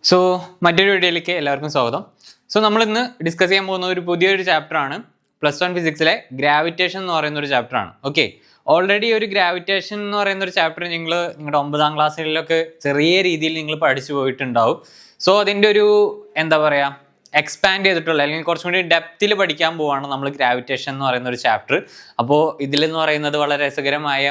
So മറ്റൊരു വീഡിയോയിലേക്ക് എല്ലാവർക്കും സ്വാഗതം. സോ നമ്മൾ ഇന്ന് ഡിസ്കസ് ചെയ്യാൻ പോകുന്ന ഒരു പുതിയൊരു ചാപ്റ്ററാണ്. +1 ഫിസിക്സിലെ ഗ്രാവിറ്റേഷൻ എന്ന് പറയുന്ന ഒരു ചാപ്റ്ററാണ്. ഓക്കെ, ഓൾറെഡി ഒരു ഗ്രാവിറ്റേഷൻ എന്ന് പറയുന്ന ഒരു ചാപ്റ്റർ നിങ്ങളുടെ 9ാം ക്ലാസ്സിലൊക്കെ ചെറിയ രീതിയിൽ നിങ്ങൾ പഠിച്ചു പോയിട്ടുണ്ടാവും. സോ അതിൻ്റെ ഒരു എന്താ പറയുക, എക്സ്പാൻഡ് ചെയ്തിട്ടുള്ള അല്ലെങ്കിൽ കുറച്ചും കൂടി ഡെപ്തിൽ പഠിക്കാൻ പോവാണ് നമ്മൾ ഗ്രാവിറ്റേഷൻ എന്ന് പറയുന്ന ഒരു ചാപ്റ്റർ. അപ്പോൾ ഇതിലെന്ന് പറയുന്നത് വളരെ രസകരമായ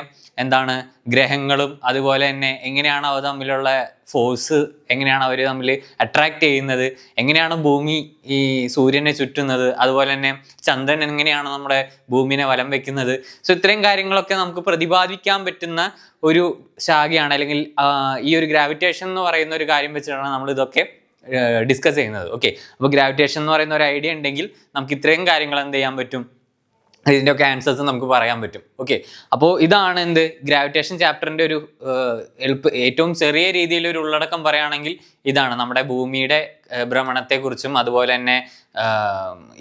എന്താണ് ഗ്രഹങ്ങളും അതുപോലെ തന്നെ എങ്ങനെയാണ് അവ തമ്മിലുള്ള ഫോഴ്സ്, എങ്ങനെയാണ് അവർ തമ്മിൽ അട്രാക്ട് ചെയ്യുന്നത്, എങ്ങനെയാണ് ഭൂമി ഈ സൂര്യനെ ചുറ്റുന്നത്, അതുപോലെ തന്നെ ചന്ദ്രൻ എങ്ങനെയാണ് നമ്മുടെ ഭൂമിനെ വലം വെക്കുന്നത്. സോ ഇത്രയും കാര്യങ്ങളൊക്കെ നമുക്ക് പ്രതിപാദിക്കാൻ പറ്റുന്ന ഒരു ശാഖയാണ്, അല്ലെങ്കിൽ ഈ ഒരു ഗ്രാവിറ്റേഷൻ എന്ന് പറയുന്ന ഒരു കാര്യം വെച്ചിട്ടാണ് നമ്മൾ ഇതൊക്കെ ഡിസ്കസ് ചെയ്യുന്നത്. ഓക്കെ, അപ്പോൾ ഗ്രാവിറ്റേഷൻ എന്ന് പറയുന്ന ഒരു ഐഡിയ ഉണ്ടെങ്കിൽ നമുക്ക് ഇത്രയും കാര്യങ്ങൾ എന്ത് ചെയ്യാൻ പറ്റും, ഇതിൻ്റെ ഒക്കെ ആൻസേഴ്സ് നമുക്ക് പറയാൻ പറ്റും. ഓക്കെ, അപ്പോൾ ഇതാണ് എന്ത് ഗ്രാവിറ്റേഷൻ ചാപ്റ്ററിൻ്റെ ഒരു ഏറ്റവും ചെറിയ രീതിയിലൊരു ഉള്ളടക്കം പറയുകയാണെങ്കിൽ ഇതാണ് നമ്മുടെ ഭൂമിയുടെ ഭ്രമണത്തെക്കുറിച്ചും അതുപോലെ തന്നെ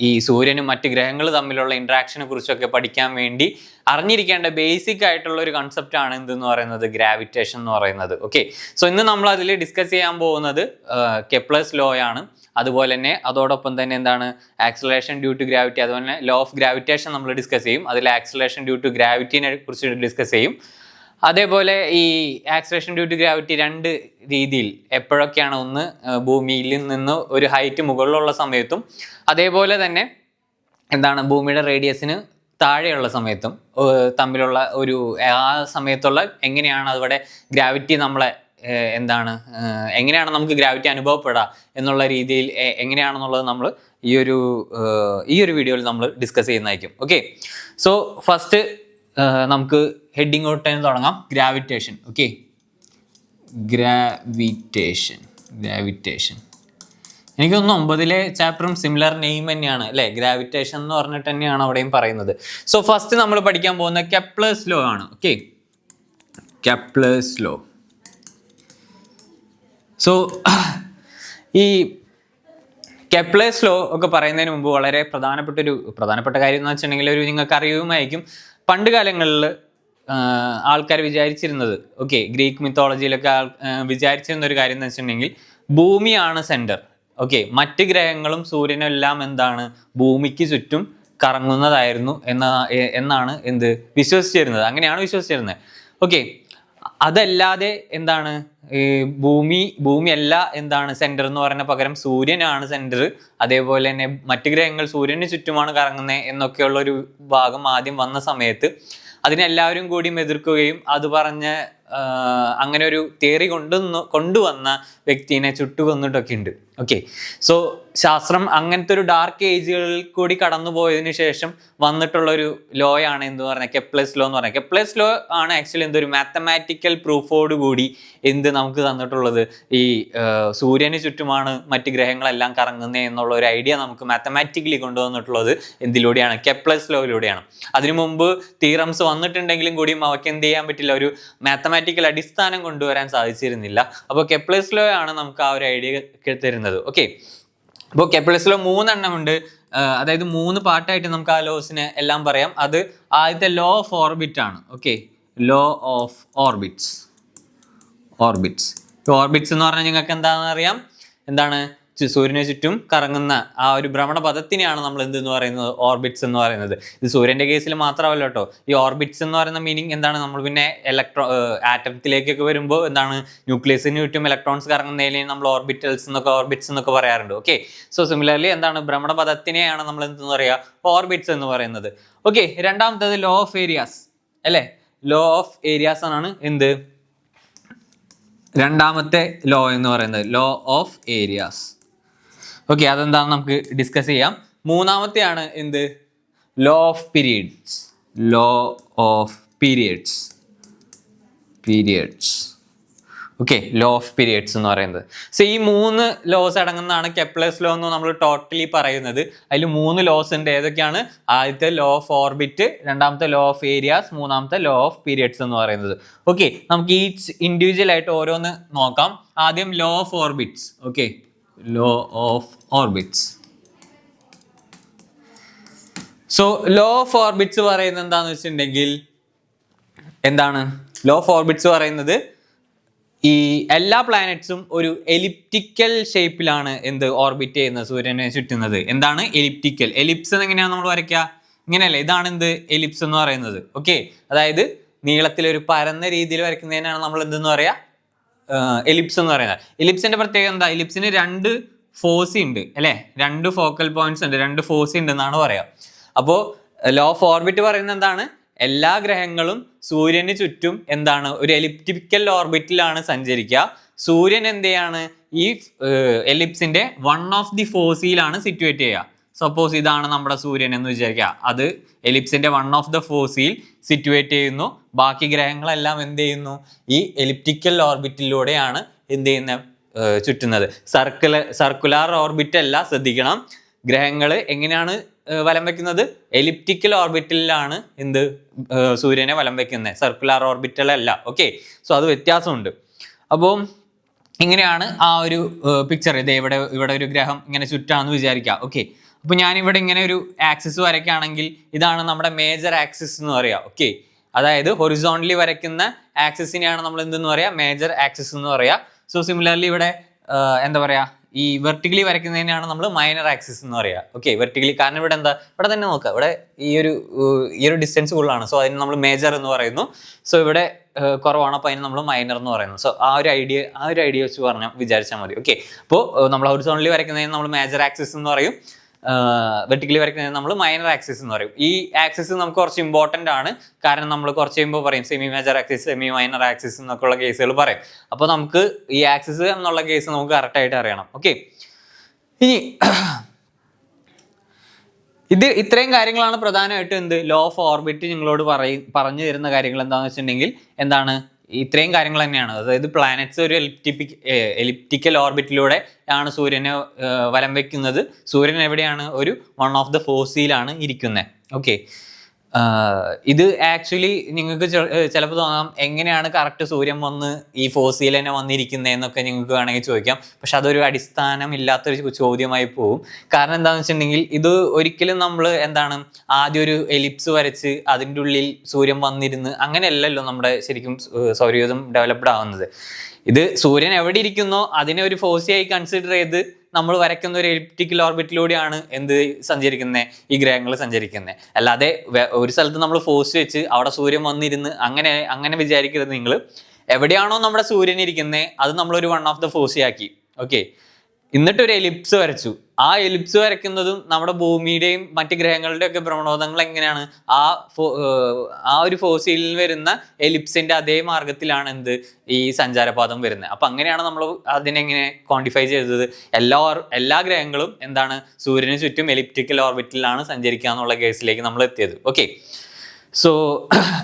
ഈ സൂര്യനും മറ്റ് ഗ്രഹങ്ങൾ തമ്മിലുള്ള ഇൻട്രാക്ഷനെ കുറിച്ചൊക്കെ പഠിക്കാൻ വേണ്ടി അറിഞ്ഞിരിക്കേണ്ട ബേസിക് ആയിട്ടുള്ള ഒരു കൺസെപ്റ്റ് ആണ് എന്തെന്ന് പറയുന്നത് ഗ്രാവിറ്റേഷൻ എന്ന് പറയുന്നത്. ഓക്കെ, സോ ഇന്ന് നമ്മൾ അതിൽ ഡിസ്കസ് ചെയ്യാൻ പോകുന്നത് കെപ്ലേഴ്സ് ലോ ആണ്. അതുപോലെ തന്നെ അതോടൊപ്പം തന്നെ എന്താണ് ആക്സലറേഷൻ ഡ്യൂ ടു ഗ്രാവിറ്റി, അതുപോലെ തന്നെ ലോ ഓഫ് ഗ്രാവിറ്റേഷൻ നമ്മൾ ഡിസ്കസ് ചെയ്യും. അതിൽ ആക്സലറേഷൻ ഡ്യൂ ടു ഗ്രാവിറ്റിനെ കുറിച്ച് ഡിസ്കസ് ചെയ്യും. അതേപോലെ ഈ ആക്സലറേഷൻ ഡ്യൂ ടു ഗ്രാവിറ്റി രണ്ട് രീതിയിൽ എപ്പോഴൊക്കെയാണ്, ഒന്ന് ഭൂമിയിൽ നിന്ന് ഒരു ഹൈറ്റ് മുകളിലുള്ള സമയത്തും അതേപോലെ തന്നെ എന്താണ് ഭൂമിയുടെ റേഡിയസിന് താഴെയുള്ള സമയത്തും തമ്മിലുള്ള ഒരു ആ സമയത്തുള്ള എങ്ങനെയാണ് അവിടെ ഗ്രാവിറ്റി നമ്മളെ എന്താണ് എങ്ങനെയാണ് നമുക്ക് ഗ്രാവിറ്റി അനുഭവപ്പെടുക എന്നുള്ള രീതിയിൽ എങ്ങനെയാണെന്നുള്ളത് നമ്മൾ ഈ ഒരു വീഡിയോയിൽ നമ്മൾ ഡിസ്കസ് ചെയ്യുന്നതായിരിക്കും. ഓക്കെ, സോ ഫസ്റ്റ് നമുക്ക് ഹെഡിങ് തൊട്ട് തന്നെ തുടങ്ങാം. ഗ്രാവിറ്റേഷൻ. ഓക്കെ, ഗ്രാവിറ്റേഷൻ എനിക്ക് തോന്നുന്നു 9ലെ ചാപ്റ്ററും സിമിലർ നെയിം തന്നെയാണ് അല്ലേ, ഗ്രാവിറ്റേഷൻ എന്ന് പറഞ്ഞിട്ട് തന്നെയാണ് അവിടെയും പറയുന്നത്. സോ ഫസ്റ്റ് നമ്മൾ പഠിക്കാൻ പോകുന്ന കെപ്ലേഴ്സ് ലോ ആണ്. Okay, Kepler's law. സോ ഈ കെപ്ലേഴ്സ് ലോ ഒക്കെ പറയുന്നതിന് മുമ്പ് വളരെ പ്രധാനപ്പെട്ട കാര്യം എന്ന് വെച്ചിട്ടുണ്ടെങ്കിൽ നിങ്ങൾക്ക് അറിയുമായിരിക്കും, പണ്ട് കാലങ്ങളിൽ ആൾക്കാർ വിചാരിച്ചിരുന്നത്, ഓക്കെ, ഗ്രീക്ക് മിത്തോളജിയിലൊക്കെ വിചാരിച്ചിരുന്ന ഒരു കാര്യം എന്ന് വെച്ചിട്ടുണ്ടെങ്കിൽ ഭൂമിയാണ് സെൻറ്റർ. ഓക്കെ, മറ്റ് ഗ്രഹങ്ങളും സൂര്യനും എല്ലാം എന്താണ് ഭൂമിക്ക് ചുറ്റും കറങ്ങുന്നതായിരുന്നു എന്നാണ് വിശ്വസിച്ചിരുന്നത്. അങ്ങനെയാണ് വിശ്വസിച്ചിരുന്നത്. ഓക്കെ, അതല്ലാതെ എന്താണ് ഭൂമിയല്ല എന്താണ് സെൻറ്റർ എന്ന് പറയുന്ന പകരം സൂര്യനാണ് സെൻറ്റർ, അതേപോലെ തന്നെ മറ്റ് ഗ്രഹങ്ങൾ സൂര്യന് ചുറ്റുമാണ് കറങ്ങുന്നത് എന്നൊക്കെയുള്ളൊരു ഭാഗം ആദ്യം വന്ന സമയത്ത് അതിനെല്ലാവരും കൂടി എതിർക്കുകയും അത് പറഞ്ഞ അങ്ങനെ ഒരു തിയറി കൊണ്ടുവന്ന വ്യക്തിനെ ചുട്ടുകൊന്നിട്ടൊക്കെ ഉണ്ട്. ഓക്കെ, സോ ശാസ്ത്രം അങ്ങനത്തെ ഒരു ഡാർക്ക് ഏജുകളിൽ കൂടി കടന്നു പോയതിനു ശേഷം വന്നിട്ടുള്ളൊരു ലോയാണ് എന്ന് പറയുന്നത് കെപ്ലേഴ്സ് ലോ എന്ന് പറയുന്നത്. കെപ്ലേഴ്സ് ലോ ആണ് ആക്ച്വലി എന്തൊരു മാത്തമാറ്റിക്കൽ പ്രൂഫോട് കൂടി നമുക്ക് തന്നിട്ടുള്ളത്. ഈ സൂര്യന് ചുറ്റുമാണ് മറ്റ് ഗ്രഹങ്ങളെല്ലാം കറങ്ങുന്നത് എന്നുള്ള ഒരു ഐഡിയ നമുക്ക് മാത്തമാറ്റിക്കലി കൊണ്ടുവന്നിട്ടുള്ളത് എന്തിലൂടെയാണ്, കെപ്ലേഴ്സ് ലോയിലൂടെയാണ്. അതിനു മുമ്പ് തിയറംസ് വന്നിട്ടുണ്ടെങ്കിലും കൂടിയും അവർക്ക് എന്ത് ചെയ്യാൻ പറ്റില്ല, ഒരു മാത്തമാറ്റിക്കൽ അടിസ്ഥാനം കൊണ്ടുവരാൻ സാധിച്ചിരുന്നില്ല. അപ്പോൾ കെപ്ലേഴ്സ് ലോ ആണ് നമുക്ക് ആ ഒരു ഐഡിയ തരുന്നത്. ഓക്കെ, അപ്പോൾ കെപ്ലേഴ്സ് ലോ 3 എണ്ണം ഉണ്ട്. അതായത് 3 പാർട്ടായിട്ട് നമുക്ക് ആ ലോസിനെ എല്ലാം പറയാം. അത് ആദ്യത്തെ ലോ ഓഫ് ഓർബിറ്റ് ആണ്. ഓക്കെ, ലോ ഓഫ് ഓർബിറ്റ്സ് എന്ന് പറഞ്ഞാൽ നിങ്ങൾക്ക് എന്താണെന്ന് അറിയാം, എന്താണ് സൂര്യനെ ചുറ്റും കറങ്ങുന്ന ആ ഒരു ഭ്രമണപഥത്തിനെയാണ് നമ്മൾ എന്തെന്ന് പറയുന്നത്, ഓർബിറ്റ്സ് എന്ന് പറയുന്നത്. ഇത് സൂര്യൻ്റെ കേസിൽ മാത്രമല്ല കേട്ടോ. ഈ ഓർബിറ്റ്സ് എന്ന് പറയുന്ന മീനിങ് എന്താണ്, നമ്മൾ പിന്നെ ആറ്റത്തിലേക്കൊക്കെ വരുമ്പോൾ എന്താണ് ന്യൂക്ലിയസിന് ചുറ്റും ഇലക്ട്രോൺസ് കറങ്ങുന്നതിനെ നമ്മൾ ഓർബിറ്റ്സ് എന്നൊക്കെ പറയാറുണ്ട്. ഓക്കെ, സോ സിമിലർലി എന്താണ് ഭ്രമണപഥത്തിനെയാണ് നമ്മൾ എന്തെന്ന് പറയുക, ഓർബിറ്റ്സ് എന്ന് പറയുന്നത്. ഓക്കെ, രണ്ടാമത്തേത് ലോ ഓഫ് ഏരിയാസ് അല്ലേ. ലോ ഓഫ് ഏരിയാസ് ആണ് രണ്ടാമത്തെ ലോ എന്ന് പറയുന്നത്, ലോ ഓഫ് ഏരിയാസ്. ഓക്കെ, അതെന്താണെന്ന് നമുക്ക് ഡിസ്കസ് ചെയ്യാം. മൂന്നാമത്തെയാണ് law of periods. Okay, law of periods എന്ന് പറയുന്നത്. സോ ഈ 3 ലോസ് അടങ്ങുന്നതാണ് കെപ്ലേഴ്സ് ലോ എന്ന് നമ്മൾ ടോട്ടലി പറയുന്നത്. അതിൽ 3 ലോസ് ഉണ്ട്. ഏതൊക്കെയാണ്? ആദ്യത്തെ ലോ ഓഫ് ഓർബിറ്റ്, രണ്ടാമത്തെ ലോ ഓഫ് ഏരിയാസ്, മൂന്നാമത്തെ ലോ ഓഫ് പീരിയഡ്സ് എന്ന് പറയുന്നത്. ഓക്കെ, നമുക്ക് ഈച്ച് ഇൻഡിവിജ്വൽ ആയിട്ട് ഓരോന്ന് നോക്കാം. ആദ്യം law of orbits. Okay, law of orbits. So law of orbits പറയുന്നത് എന്താണെന്ന് വെച്ചിട്ടുണ്ടെങ്കിൽ, എന്താണ് ലോ ഓഫ് ഓർബിറ്റ്സ് പറയുന്നത്, ഈ എല്ലാ പ്ലാനറ്റ്സും ഒരു എലിപ്റ്റിക്കൽ ഷേപ്പിലാണ് എന്ത് ഓർബിറ്റ് ചെയ്യുന്നത്, സൂര്യനെ ചുറ്റുന്നത്. എന്താണ് എലിപ്റ്റിക്കൽ? എലിപ്സ് എങ്ങനെയാണ് നമ്മൾ വരയ്ക്കുക? ഇങ്ങനെയല്ലേ, ഇതാണ് എന്ത് എലിപ്സ് എന്ന് പറയുന്നത്. ഓക്കെ, അതായത് നീളത്തിലൊരു പരന്ന രീതിയിൽ വരയ്ക്കുന്നതിനാണ് നമ്മൾ എന്തെന്ന് പറയാ, എലിപ്സ് എന്ന് പറയുന്നത്. എലിപ്സിന്റെ പ്രത്യേകത എന്താ? എലിപ്സിന് 2 ഫോസി ഉണ്ട് അല്ലെ, 2 ഫോക്കൽ പോയിന്റ്സ് ഉണ്ട്, 2 ഫോസി ഉണ്ട് എന്നാണ് പറയാ. അപ്പോൾ ലോ ഓഫ് ഓർബിറ്റ് പറയുന്നത് എന്താണ്? എല്ലാ ഗ്രഹങ്ങളും സൂര്യന് ചുറ്റും എന്താണ് ഒരു എലിപ്റ്റിക്കൽ ഓർബിറ്റിലാണ് സഞ്ചരിക്കുക. സൂര്യൻ എന്ത് ചെയ്യാണ്? ഈ എലിപ്സിന്റെ 1 ഓഫ് ദി ഫോസിയിലാണ് സിറ്റുവേറ്റ് ചെയ്യുക. സപ്പോസ് ഇതാണ് നമ്മുടെ സൂര്യൻ എന്ന് വിചാരിക്കുക, അത് എലിപ്സിന്റെ 1 ഓഫ് ദ ഫോസിയിൽ സിറ്റുവേറ്റ് ചെയ്യുന്നു. ബാക്കി ഗ്രഹങ്ങളെല്ലാം എന്ത് ചെയ്യുന്നു? ഈ എലിപ്റ്റിക്കൽ ഓർബിറ്റിലൂടെയാണ് എന്ത് ചെയ്യുന്നത്? ചുറ്റുന്നത്. സർക്കുലാർ ഓർബിറ്റ് അല്ല, ശ്രദ്ധിക്കണം. ഗ്രഹങ്ങൾ എങ്ങനെയാണ് വലം വെക്കുന്നത്? എലിപ്റ്റിക്കൽ ഓർബിറ്റിലാണ് എന്ത് സൂര്യനെ വലം വെക്കുന്നത്, സർക്കുലാർ ഓർബിറ്റലല്ല. ഓക്കെ, സോ അത് വ്യത്യാസമുണ്ട്. അപ്പോൾ ഇങ്ങനെയാണ് ആ ഒരു പിക്ചർ. ഇത് ഇവിടെ ഒരു ഗ്രഹം ഇങ്ങനെ ചുറ്റാന്ന് വിചാരിക്കുക. ഓക്കെ, അപ്പോൾ ഞാനിവിടെ ഇങ്ങനെ ഒരു ആക്സിസ് വരയ്ക്കുകയാണെങ്കിൽ ഇതാണ് നമ്മുടെ മേജർ ആക്സിസ് എന്ന് പറയാം. ഓക്കെ, അതായത് ഹൊറിസോണ്ടലി വരയ്ക്കുന്ന ആക്സിസിനെയാണ് നമ്മൾ എന്തെന്ന് പറയാ? മേജർ ആക്സിസ് എന്ന് പറയാ. സോ സിമിലർലി ഇവിടെ എന്താ പറയാ, ഈ വെർട്ടിക്കലി വരയ്ക്കുന്നതിനാണ് നമ്മൾ മൈനർ ആക്സിസ് എന്ന് പറയാ. ഓക്കെ, വെർട്ടിക്കലി, കാരണം ഇവിടെ എന്താ, ഇവിടെ തന്നെ നോക്കുക, ഇവിടെ ഈ ഒരു ഡിസ്റ്റൻസ് കൂടുതലാണ്. സോ അതിന് നമ്മൾ മേജർ എന്ന് പറയുന്നു. സോ ഇവിടെ കുറവാണ്, അപ്പോൾ അതിന് നമ്മൾ മൈനർ എന്ന് പറയുന്നു. സോ ആ ഒരു ഐഡിയ വെച്ച് വിചാരിച്ചാൽ മതി. ഓക്കെ, അപ്പോൾ നമ്മൾ ഹൊറിസോണ്ടലി വരയ്ക്കുന്നതിന് നമ്മൾ മേജർ ആക്സിസ് എന്ന് പറയും, വെർട്ടിക്കലി വരയ്ക്കുന്നത് നമ്മൾ മൈനർ ആക്സിസ് എന്ന് പറയും. ഈ ആക്സിസ് നമുക്ക് കുറച്ച് ഇമ്പോർട്ടൻ്റ് ആണ്, കാരണം നമ്മൾ കുറച്ച് കഴിയുമ്പോൾ പറയും semi major axis, semi minor axis എന്നൊക്കെ ഉള്ള കേസുകൾ പറയും. അപ്പോൾ നമുക്ക് ഈ ആക്സിസ് എന്നുള്ള കേസ് നമുക്ക് കറക്റ്റായിട്ട് അറിയണം. ഓക്കെ, ഇനി ഇത്രയും കാര്യങ്ങളാണ് പ്രധാനമായിട്ടും എന്ത് ലോ ഓഫ് ഓർബിറ്റ് നിങ്ങളോട് പറഞ്ഞു തരുന്ന കാര്യങ്ങൾ. എന്താണെന്ന് വെച്ചിട്ടുണ്ടെങ്കിൽ എന്താണ്, ഇത്രയും കാര്യങ്ങൾ തന്നെയാണ്. അതായത് പ്ലാനറ്റ്സ് ഒരു എലിപ്റ്റിക്കൽ ഓർബിറ്റിലൂടെ ആണ് സൂര്യനെ വലം വെക്കുന്നത്. സൂര്യൻ എവിടെയാണ്? ഒരു 1 ഓഫ് ദ ഫോസിയിലാണ് ഇരിക്കുന്നത്. ഓക്കെ, ഇത് ആക്ച്വലി നിങ്ങൾക്ക് ചിലപ്പോൾ തോന്നാം എങ്ങനെയാണ് കറക്റ്റ് സൂര്യൻ വന്ന് ഈ ഫോസിയിൽ തന്നെ വന്നിരിക്കുന്നതെന്നൊക്കെ നിങ്ങൾക്ക് വേണമെങ്കിൽ ചോദിക്കാം. പക്ഷെ അതൊരു അടിസ്ഥാനമില്ലാത്തൊരു ചോദ്യമായി പോകും. കാരണം എന്താണെന്ന് വെച്ചിട്ടുണ്ടെങ്കിൽ ഇത് ഒരിക്കലും നമ്മൾ എന്താണ് ആദ്യം ഒരു എലിപ്സ് വരച്ച് അതിൻ്റെ ഉള്ളിൽ സൂര്യൻ വന്നിരുന്ന് അങ്ങനെയല്ലല്ലോ നമ്മുടെ ശരിക്കും സൗരയൂഥം ഡെവലപ്ഡ് ആവുന്നത്. ഇത് സൂര്യൻ എവിടെ ഇരിക്കുന്നോ അതിനെ ഒരു ഫോസിയായി കൺസിഡർ ചെയ്ത് നമ്മൾ വരയ്ക്കുന്ന ഒരു എലിപ്റ്റിക്കൽ ഓർബിറ്റിലൂടെയാണ് എന്ത് സഞ്ചരിക്കുന്നത്, ഈ ഗ്രഹങ്ങൾ സഞ്ചരിക്കുന്നത്. അല്ലാതെ ഒരു സ്ഥലത്ത് നമ്മൾ ഫോഴ്സ് വെച്ച് അവിടെ സൂര്യൻ വന്നിരുന്ന് അങ്ങനെ വിചാരിക്കരുത് നിങ്ങൾ. എവിടെയാണോ നമ്മുടെ സൂര്യൻ ഇരിക്കുന്നത് അത് നമ്മളൊരു 1 ഓഫ് ദ ഫോസിയാക്കി. ഓക്കെ, എന്നിട്ടൊരു എലിപ്സ് വരച്ചു. ആ എലിപ്സ് വരയ്ക്കുന്നതും നമ്മുടെ ഭൂമിയുടെയും മറ്റ് ഗ്രഹങ്ങളുടെയും ഒക്കെ ഭ്രമണോദങ്ങൾ എങ്ങനെയാണ് ആ ഒരു ഫോസിയിൽ വരുന്ന എലിപ്സിന്റെ അതേ മാർഗത്തിലാണ് എന്ത് ഈ സഞ്ചാരപാതം വരുന്നത്. അപ്പൊ അങ്ങനെയാണ് നമ്മൾ അതിനെങ്ങനെ ക്വാണ്ടിഫൈ ചെയ്തത്. എല്ലാ ഗ്രഹങ്ങളും എന്താണ് സൂര്യന് ചുറ്റും എലിപ്റ്റിക്കൽ ഓർബിറ്റിലാണ് സഞ്ചരിക്കുക എന്നുള്ള കേസിലേക്ക് നമ്മൾ എത്തിയത്. ഓക്കെ, സോ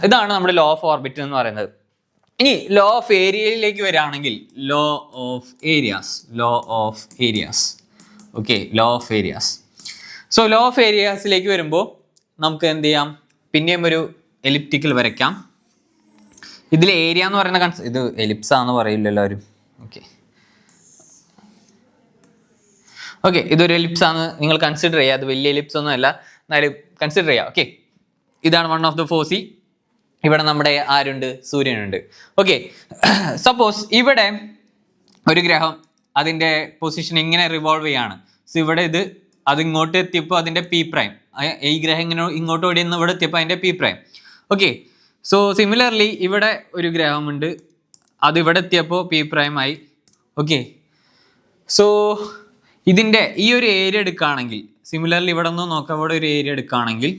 ഇതാണ് നമ്മുടെ ലോ ഓഫ് ഓർബിറ്റ് എന്ന് പറയുന്നത്. ഇനി ലോ ഓഫ് ഏരിയയിലേക്ക് വരികയാണെങ്കിൽ law of areas. Okay, law of areas. So law of ഏരിയാസിലേക്ക് വരുമ്പോൾ നമുക്ക് എന്ത് ചെയ്യാം, പിന്നെയും ഒരു എലിപ്റ്റിക്കൽ വരയ്ക്കാം. ഇതിൽ ഏരിയ എന്ന് പറയുന്ന ഇത് എലിപ്സ് ആണെന്ന് പറയില്ല എല്ലാവരും. ഓക്കെ, ഇതൊരു എലിപ്സ് ആണ് നിങ്ങൾ കൺസിഡർ ചെയ്യുക. അത് വലിയ എലിപ്സ് ഒന്നും അല്ല, എന്നാലും കൺസിഡർ ചെയ്യുക. ഓക്കെ, ഇതാണ് 1 ഓഫ് ദ ഫോസി. ഇവിടെ നമ്മുടെ ആരുണ്ട്? സൂര്യനുണ്ട്. ഓക്കെ, സപ്പോസ് ഇവിടെ ഒരു ഗ്രഹം അതിൻ്റെ പൊസിഷൻ ഇങ്ങനെ റിവോൾവ് ചെയ്യാണ്. സോ ഇവിടെ അത് ഇങ്ങോട്ട് എത്തിയപ്പോൾ അതിൻ്റെ പി പ്രൈം, ഈ ഗ്രഹം ഇങ്ങോട്ട് ഓടി നിന്ന് ഇവിടെ എത്തിയപ്പോൾ അതിൻ്റെ P prime. Okay, so similarly ഇവിടെ ഒരു ഗ്രഹമുണ്ട്, അത് ഇവിടെ എത്തിയപ്പോൾ പി പ്രൈം ആയി. ഓക്കെ, സോ ഇതിൻ്റെ ഈ ഒരു ഏരിയ എടുക്കുകയാണെങ്കിൽ, സിമിലർലി ഇവിടെ നിന്ന് നോക്കാം, ഇവിടെ ഒരു ഏരിയ എടുക്കുകയാണെങ്കിൽ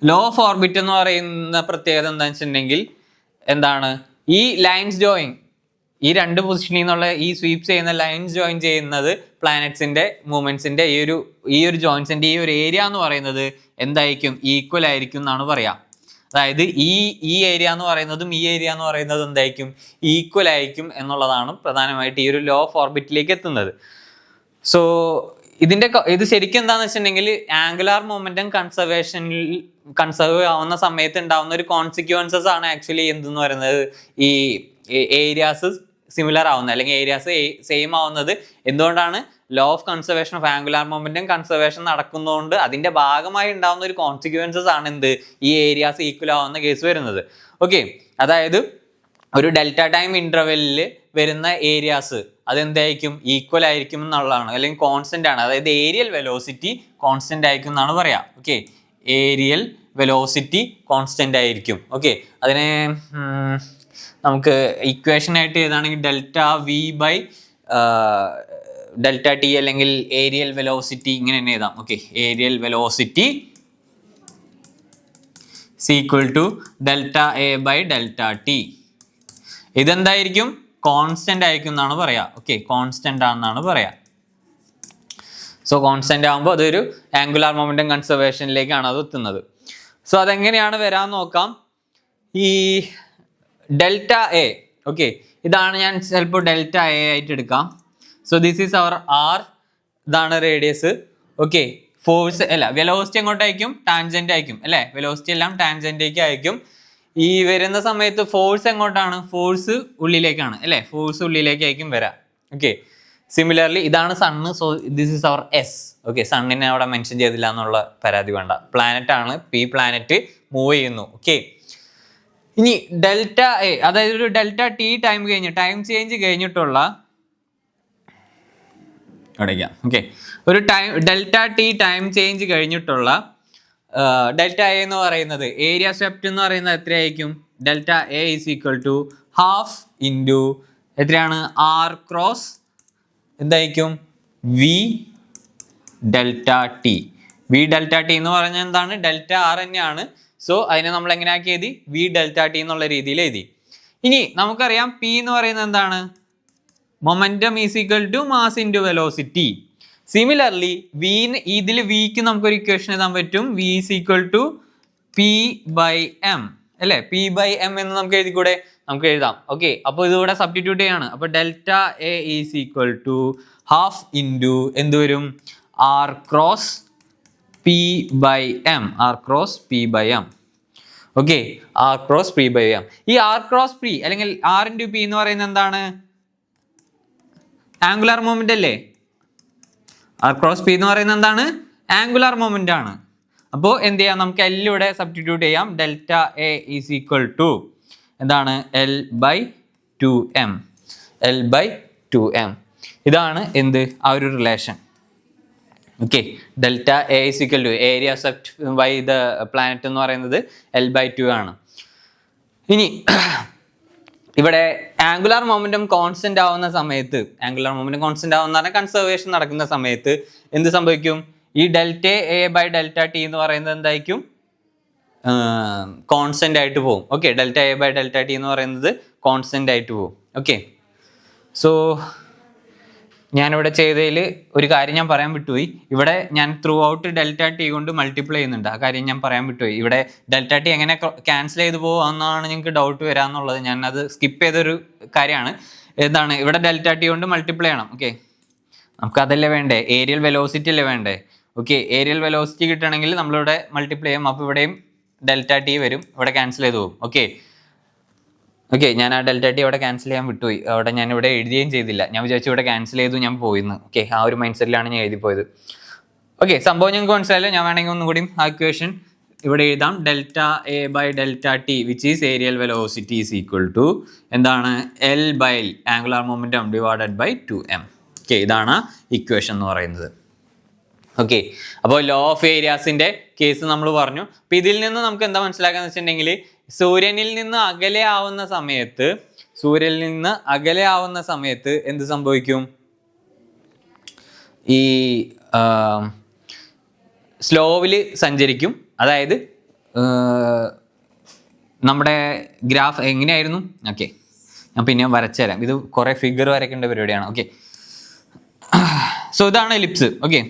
ലോ ഓഫ് ഓർബിറ്റ് എന്ന് പറയുന്ന പ്രത്യേകത എന്താണെന്ന് വെച്ചിട്ടുണ്ടെങ്കിൽ എന്താണ്, ഈ ലൈൻസ് ജോയിൻ, ഈ 2 പൊസിഷനിൽ നിന്നുള്ള ഈ സ്വീപ്സ് ചെയ്യുന്ന ലൈൻസ് ജോയിൻ ചെയ്യുന്നത് പ്ലാനറ്റ്സിന്റെ മൂവ്മെന്റ്സിന്റെ ഈ ഒരു ജോയിൻസിന്റെ ഈ ഒരു ഏരിയ എന്ന് പറയുന്നത് എന്തായിരിക്കും? ഈക്വൽ ആയിരിക്കും എന്നാണ് പറയാം. അതായത് ഈ ഏരിയ എന്ന് പറയുന്നതും ഈ ഏരിയ എന്ന് പറയുന്നതും എന്തായിരിക്കും? ഈക്വൽ ആയിരിക്കും എന്നുള്ളതാണ് പ്രധാനമായിട്ട് ഈ ഒരു ലോ ഓഫ് ഓർബിറ്റിലേക്ക് എത്തുന്നത്. സോ ഇത് ശരിക്കും എന്താണെന്ന് വെച്ചിട്ടുണ്ടെങ്കിൽ ആംഗുലാർ മൊമെന്റം കൺസർവ് ആവുന്ന സമയത്ത് ഉണ്ടാവുന്ന ഒരു കോൺസിക്വൻസസ് ആണ് ആക്ച്വലി എന്തെന്ന് പറയുന്നത്, ഈ ഏരിയാസ് സിമിലർ ആവുന്നത് അല്ലെങ്കിൽ ഏരിയാസ് സെയിം ആവുന്നത്. എന്തുകൊണ്ടാണ്? Law of conservation of angular momentum conservation നടക്കുന്നതുകൊണ്ട് അതിന്റെ ഭാഗമായി ഉണ്ടാവുന്ന ഒരു കോൺസിക്വൻസസ് ആണ് എന്ത്, ഈ ഏരിയാസ് ഈക്വൽ ആവുന്ന കേസ് വരുന്നത്. ഓക്കെ, അതായത് ഒരു ഡെൽറ്റ ടൈം ഇന്റർവെല്ലിൽ വരുന്ന ഏരിയാസ് അതെന്തായിരിക്കും ഈക്വൽ ആയിരിക്കും എന്നുള്ളതാണ്, അല്ലെങ്കിൽ കോൺസ്റ്റന്റ് ആണ്. അതായത് ഏരിയൽ വെലോസിറ്റി കോൺസ്റ്റന്റ് ആയിരിക്കും എന്നാണ് പറയാ. ഓക്കെ, ഏരിയൽ വെലോസിറ്റി കോൺസ്റ്റന്റ് ആയിരിക്കും. ഓക്കെ, അതിനെ നമുക്ക് ഇക്വേഷൻ ആയിട്ട് ഏതാണെങ്കിൽ delta v by delta t അല്ലെങ്കിൽ ഏരിയൽ വെലോസിറ്റി ഇങ്ങനെ തന്നെ എഴുതാം. Okay, areal velocity equal to delta A by delta t. ഇതെന്തായിരിക്കും? കോൺസ്റ്റന്റ് ആയിരിക്കും എന്നാണ് പറയാ. ഓക്കെ, കോൺസ്റ്റന്റ് ആണെന്നാണ് പറയാ. സോ കോൺസ്റ്റന്റ് ആകുമ്പോൾ അതൊരു ആംഗുലാർ മൊമെന്റം കൺസർവേഷനിലേക്കാണ് അത് എത്തുന്നത്. സോ അതെങ്ങനെയാണ് വരാൻ നോക്കാം. ഈ ഡെൽറ്റ എ, ഓക്കെ, ഇതാണ് ഞാൻ ചിലപ്പോൾ ഡെൽറ്റ എ ആയിട്ട് എടുക്കാം. So this is our R, ഇതാണ് റേഡിയസ്. ഓക്കെ, ഫോഴ്സ് അല്ല വെലോസിറ്റി എങ്ങോട്ടായിരിക്കും? ടാൻജന്റ് ആയിരിക്കും അല്ലേ? വെലോസിറ്റി എല്ലാം ടാൻജന്റിലേക്ക് ആയിരിക്കും. ഈ വരുന്ന സമയത്ത് ഫോഴ്സ് എങ്ങോട്ടാണ്? ഫോഴ്സ് ഉള്ളിലേക്കാണ് അല്ലേ? ഫോഴ്സ് ഉള്ളിലേക്കായിരിക്കും വരാം. ഓക്കെ, സിമിലർലി ഇതാണ് sun. So this is our S. Okay, സണ്ണിനെ അവിടെ മെൻഷൻ ചെയ്തില്ല എന്നുള്ള പരാതി വേണ്ട. പ്ലാനറ്റ് ആണ്, പി പ്ലാനറ്റ് മൂവ് ചെയ്യുന്നു. ഓക്കെ, ഇനി ഡെൽറ്റ എ, അതായത് ഒരു ഡെൽറ്റ ടി ടൈം ചേഞ്ച് കഴിഞ്ഞിട്ടുള്ള ഓക്കെ, ഒരു ഡെൽറ്റ ടി ടൈം ചേഞ്ച് കഴിഞ്ഞിട്ടുള്ള ഡെൽറ്റ എ എന്ന് പറയുന്നത്, ഏരിയ സ്വെപ്റ്റ് എന്ന് പറയുന്നത് എത്രയായിരിക്കും? Delta A is equal to half into എത്രയാണ്? ആർ ക്രോസ് എന്തായിരിക്കും? V delta t. V delta T എന്ന് പറഞ്ഞാൽ എന്താണ്? ഡെൽറ്റ ആർ തന്നെയാണ്. സോ അതിനെ നമ്മൾ എങ്ങനെ ആക്കി എഴുതി? വി ഡെൽറ്റ ടി എന്നുള്ള രീതിയിൽ എഴുതി. ഇനി നമുക്കറിയാം പി എന്ന് പറയുന്നത് എന്താണ്? Momentum is equal to mass into velocity. Similarly ഇതിൽ വിക്ക് നമുക്കൊരു ഇക്വേഷൻ എഴുതാൻ പറ്റും. V is equal to P by M അല്ലേ? പി ബൈ എം എന്ന് നമുക്ക് എഴുതിക്കൂടെ? നമുക്ക് എഴുതാം. ഓക്കെ, അപ്പോൾ ഇതിവിടെ സബ്സ്റ്റിറ്റ്യൂട്ട് ചെയ്യാണ്. അപ്പോൾ delta A is equal to half into എന്ത് വരും? R cross P by M. R cross P by M. Okay, R cross P by M. ഈ ആർ ക്രോസ് പി അല്ലെങ്കിൽ ആർ ഇൻറ്റു പി എന്ന് പറയുന്നത് എന്താണ്? ആംഗുലാർ മൊമെന്റ് അല്ലേ? R cross P എന്ന് പറയുന്നത് എന്താണ്? ആംഗുലാർ മൊമെന്റ് ആണ്. അപ്പോൾ എന്ത് ചെയ്യാം? നമുക്ക് എൽ ഇവിടെ സബ്സ്റ്റിറ്റ്യൂട്ട് ചെയ്യാം. Delta A is equal to എന്താണ്? L by two m. L by two m. ഇതാണ് എന്ത്? ആ ഒരു relation. Okay, delta A is equal to area swept by the planet എന്ന് പറയുന്നത് എൽ ബൈ ടു ആണ്. ഇനി ഇവിടെ ആംഗുലാർ മൊമെന്റം കോൺസ്റ്റന്റ് ആവുന്ന സമയത്ത്, ആംഗുലാർ മൊമെന്റം കോൺസ്റ്റന്റ് ആവുന്ന പറഞ്ഞാൽ കൺസർവേഷൻ നടക്കുന്ന സമയത്ത് എന്ത് സംഭവിക്കും? ഈ delta A by delta T എന്ന് പറയുന്നത് എന്തായിരിക്കും? കോൺസ്റ്റന്റ് ആയിട്ട് പോകും. Okay, delta A by delta T എന്ന് പറയുന്നത് കോൺസ്റ്റന്റ് ആയിട്ട് പോകും. ഓക്കെ, സോ ഞാനിവിടെ ചെയ്തതിൽ ഒരു കാര്യം ഞാൻ പറയാൻ വിട്ടുപോയി. ഇവിടെ ഞാൻ ത്രൂ ഔട്ട് ഡെൽറ്റ ടി കൊണ്ട് മൾട്ടിപ്ലൈ ചെയ്യുന്നുണ്ട്. ആ കാര്യം ഞാൻ പറയാൻ വിട്ടുപോയി. ഇവിടെ ഡെൽറ്റ ടി എങ്ങനെ ക്യാൻസൽ ചെയ്ത് പോകുമെന്നാണ് നിങ്ങൾക്ക് ഡൗട്ട് വരാമെന്നുള്ളത്. ഞാൻ അത് സ്കിപ്പ് ചെയ്തൊരു കാര്യമാണ്. എന്താണ്? ഇവിടെ ഡെൽറ്റ ടി കൊണ്ട് മൾട്ടിപ്ലൈ ചെയ്യണം. ഓക്കെ, നമുക്ക് അതല്ലേ വേണ്ടേ? ഏരിയൽ വെലോസിറ്റി അല്ലേ വേണ്ടേ? ഓക്കെ, ഏരിയൽ വെലോസിറ്റി കിട്ടണമെങ്കിൽ നമ്മളിവിടെ മൾട്ടിപ്ലൈ ചെയ്യും. അപ്പോൾ ഇവിടെയും ഡെൽറ്റ ടി വരും, ഇവിടെ ക്യാൻസൽ ചെയ്ത് പോകും. ഓക്കെ, ഞാൻ ആ ഡെൽറ്റ ടി അവിടെ ക്യാൻസൽ ചെയ്യാൻ വിട്ടുപോയി. അവിടെ ഞാൻ ഇവിടെ എഴുതുകയും ചെയ്തില്ല. ഞാൻ വിചാരിച്ചു ഇവിടെ ക്യാൻസൽ ചെയ്തു ഞാൻ പോയിന്ന്. ഓക്കെ, ആ ഒരു മൈൻഡ് സെറ്റിലാണ് ഞാൻ എഴുതി പോയത്. ഓക്കെ, സംഭവം ഞങ്ങൾക്ക് മനസ്സിലായല്ലോ. ഞാൻ വേണമെങ്കിൽ ഒന്നുകൂടി ആ ഇക്വേഷൻ ഇവിടെ എഴുതാം. Delta A by delta t which is areal velocity is equal to എന്താണ്? L by angular momentum divided by 2m. Okay, ഇതാണ് ഇക്വേഷൻ എന്ന് പറയുന്നത്. ഓക്കെ, അപ്പോൾ ലോ ഓഫ് ഏരിയാസിന്റെ കേസ് നമ്മൾ പറഞ്ഞു. അപ്പോൾ ഇതിൽ നിന്ന് നമുക്ക് എന്താ മനസ്സിലാക്കാന്ന് വെച്ചിട്ടുണ്ടെങ്കിൽ, സൂര്യനിൽ നിന്ന് അകലെ ആവുന്ന സമയത്ത് എന്ത് സംഭവിക്കും? ഈ സ്ലോവിൽ സഞ്ചരിക്കും. അതായത് നമ്മുടെ ഗ്രാഫ് എങ്ങനെയായിരുന്നു? ഓക്കെ, ഞാൻ പിന്നെ വരച്ചുതരാം. ഇത് കുറേ ഫിഗർ വരയ്ക്കേണ്ട പരിപാടിയാണ്. ഓക്കെ, സോ ഇതാണ് എലിപ്സ്. ഓക്കെ,